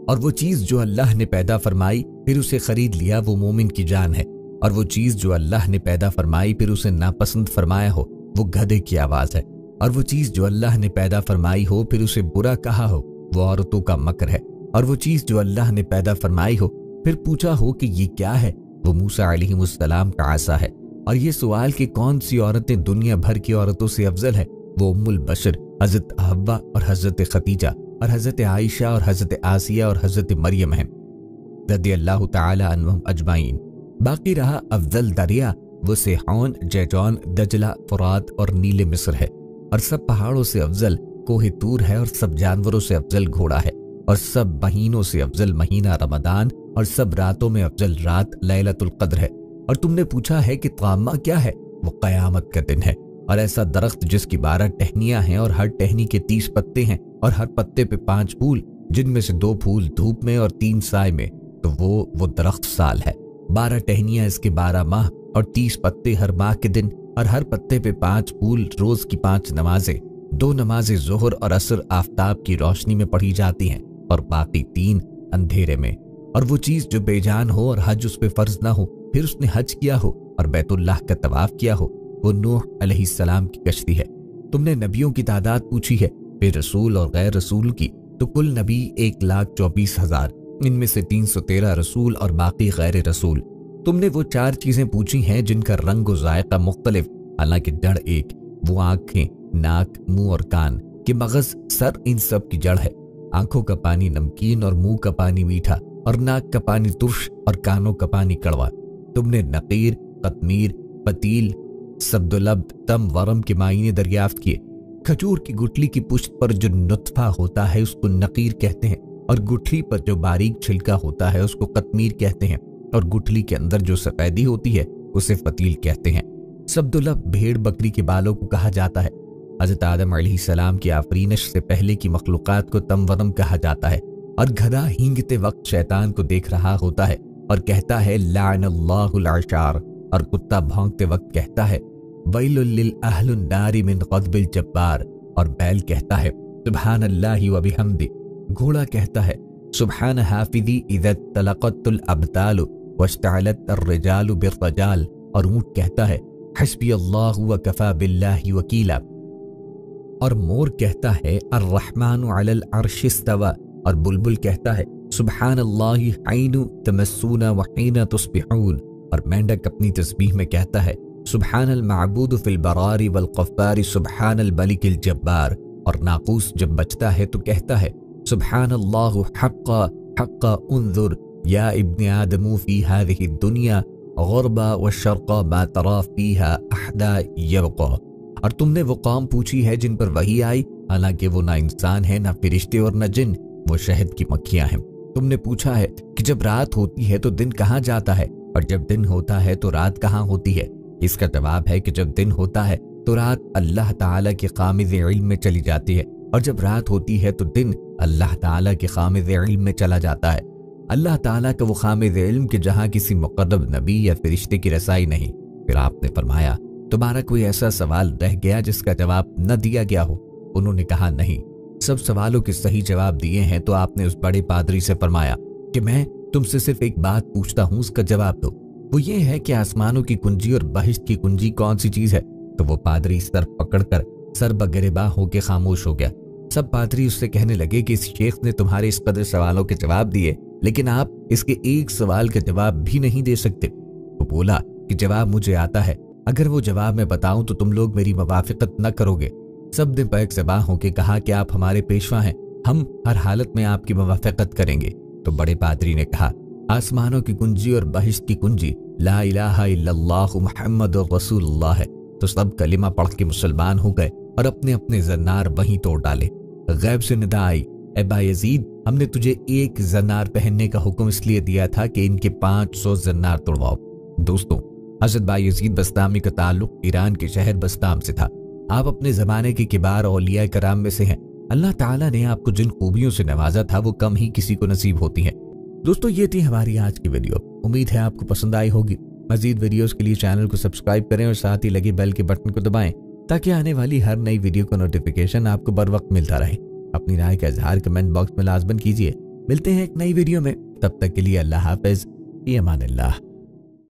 और वो चीज जो अल्लाह ने पैदा फरमाई फिर उसे खरीद लिया वो मोमिन की जान है, और वो चीज जो अल्लाह ने पैदा फरमाई फिर उसे नापसंद फरमाया हो वो गधे की आवाज है, और वो चीज जो अल्लाह ने पैदा फरमाई हो फिर उसे बुरा कहा हो वो औरतों का मकर है, और वो चीज जो अल्लाह ने पैदा फरमाई हो फिर पूछा हो कि ये क्या है वो मूसा अलैहिस्सलाम का आसा है, और ये सवाल कि कौन सी औरतें दुनिया भर की औरतों से अफजल है वो उम्मुल बशर हजरत हव्वा और हजरत खदीजा और हजरत आयशा और हजरत आसिया और हजरत मरियम हैं रदियल्लाहु ताला अन्हुम अजमाइन। बाकी रहा अफजल दरिया वो सेहौन, जैजौन, दजला, फुरात और नीले मिस्र है, और सब पहाड़ों से अफजल कोहे तूर है, और सब जानवरों से अफजल घोड़ा है, और सब महीनों से अफजल महीना रमदान, और सब रातों में अफजल रात लैलतुल कद्र है। और तुमने पूछा है कि क़यामा क्या है, वो क़यामत का दिन है, और ऐसा दरख्त जिसकी 12 टहनियां हैं और हर टहनी के 30 पत्ते हैं, और हर पत्ते पे 5 फूल जिनमें से 2 फूल धूप में और 3 साए में, तो वो दरख्त साल है। 12 टहनियां इसके 12 माह, और 30 पत्ते हर माह के दिन, और हर पत्ते पे 5 फूल, रोज की 5 नमाजें, 2 नमाजें ज़ोहर और असर आफताब की रोशनी में पढ़ी जाती हैं, और बाकी 3 अंधेरे में। और वो चीज जो बेजान हो और हज उस पे फर्ज ना हो फिर उसने हज किया हो और बैतुल्लाह का तवाफ किया हो वो नूह अलैहिस्सलाम की कश्ती है। तुमने नबियों की तादाद पूछी है फिर रसूल और गैर रसूल की, तो कुल नबी 1,24,000, इनमें से 313 रसूल और बाकी गैर रसूल। तुमने वो 4 चीजें पूछी हैं जिनका रंग और जायका मुख्तलिफ, हालांकि जड़ एक, वो आंखें, नाक, मुंह और कान कि मगज सर इन सब की जड़ है। आंखों का पानी नमकीन और मुंह का पानी मीठा, और नाक का पानी तुर्श और कानों का पानी कड़वा। तुमने नकीर, कतमीर, पतील, सब्दुलब, तम, वरम के मायने दरियाफ्त किए। खजूर की गुठली की पुष्ट पर जो नुत्फा होता है उसको नकीर कहते हैं, और गुठली पर जो बारीक छिलका होता है उसको कतमीर कहते हैं, और गुठली के अंदर जो सफेदी होती है उसे फतील कहते हैं। सब्दुलब भेड़ बकरी के बालों को कहा जाता है। हज़रत आदम अलैहिस्सलाम की आफरीनश से पहले की मखलूकात को तमवरम कहा जाता है, और गधा हींगते वक्त शैतान को देख रहा होता है और कहता है लाअनल्लाहुल अशार, और कुत्ता भौंकते वक्त कहता है वैलुल लिल अहलुन नारी मिन ग़ज़बिल जब्बार, और बैल कहता है सुब्हानल्लाहि व बिहम्दि, घोड़ा कहता है सुब्हान हाफिज़ी इज़ा तलक़तुल अबतालु वश्तअलत अर्रिजालु बिर्रजाल, और ऊँट कहता है हस्बी अल्लाहु व कफ़ा बिल्लाहि वकीला, और मोर कहता है अर्रहमानु अलल अर्शि इस्तवा, और बुलबुल कहता है सुब्हानल्लाहि हैनु तमस्सूना व हैना तुस्बिहून, और मेंढक अपनी तस्बीह में कहता है सुब्हानल माबूदु फिल बरारी वल ग़फ़्फ़ारी सुब्हानल मलिकिल जब्बार, और नाक़ूस जब बचता है तो कहता है सुब्हानल्लाहु हक़्क़ा हक़्क़ा उन्ज़ुर या इब्न आदमू फ़ी हाज़िहि दुनिया ग़ुरबा व शर्क़ा मा तरा फ़ीहा अहदा यबक़ा। और तुमने वो कौम पूछी है जिन पर वही आई, हालांकि वो ना इंसान है ना फरिश्ते और न जिन, वो शहद की मक्खियां हैं। तुमने पूछा है कि जब रात होती है तो दिन कहाँ जाता है, और जब दिन होता है तो रात कहाँ होती है। इसका जवाब है कि जब दिन होता है तो रात अल्लाह ताला के क़ामिज़ इल्म में चली जाती है, और जब रात होती है तो दिन अल्लाह ताला के क़ामिज़ इल्म में चला जाता है। अल्लाह ताला का वो क़ामिज़ इल्म कि जहाँ किसी मुक़र्रब नबी या फरिश्ते की रसाई नहीं। फिर आपने फरमाया तुम्हारा कोई ऐसा सवाल रह गया जिसका जवाब न दिया गया हो? उन्होंने कहा नहीं, सब सवालों के सही जवाब दिए हैं। तो आपने उस बड़े पादरी से फरमाया कि मैं तुमसे सिर्फ एक बात पूछता हूँ, उसका जवाब दो। वो ये है कि आसमानों की कुंजी और बहिश्त की कुंजी कौन सी चीज है? तो वो पादरी सर पकड़कर सर बगरेबा होकर खामोश हो गया। सब पादरी उससे कहने लगे कि इस शेख ने तुम्हारे इस कदर सवालों के जवाब दिए लेकिन आप इसके एक सवाल का जवाब भी नहीं दे सकते। वो बोला कि जवाब मुझे आता है, अगर वो जवाब मैं बताऊं तो तुम लोग मेरी मुवाफिकत न करोगे। सब ने बैक ज़बां होकर कहा कि आप हमारे पेशवा हैं, हम हर हालत में आपकी मुवाफिकत करेंगे। तो बड़े पादरी ने कहा, आसमानों की कुंजी और बहिश्त की कुंजी ला इलाहा इल्लल्लाह मुहम्मदुर रसूलुल्लाह है। तो सब कलिमा पढ़ के मुसलमान हो गए और अपने अपने जन्नार वहीं तोड़ डाले। गैब से निदा आई, ए बायजीद, हमने तुझे एक जन्नार पहनने का हुक्म इसलिए दिया था कि इनके 500 जन्नार तोड़वाओ। दोस्तों, हज़रत बायजीद बस्तामी का ताल्लुक ईरान के शहर बस्ताम से था। आप अपने ज़माने के किबार औलिया कराम में से हैं। अल्लाह ताला ने आपको जिन खूबियों से नवाजा था वो कम ही किसी को नसीब होती हैं। दोस्तों, ये थी हमारी आज की वीडियो। उम्मीद है आपको पसंद आई होगी। मजीद वीडियोस के लिए चैनल को सब्सक्राइब करें और साथ ही लगे बेल के बटन को दबाएं ताकि आने वाली हर नई वीडियो का नोटिफिकेशन आपको बर वक्त मिलता रहे। अपनी राय का इजहार कमेंट बॉक्स में लाजमन कीजिए। मिलते हैं एक नई वीडियो में, तब तक के लिए अल्लाह हाफिज, फी अमानिल्लाह।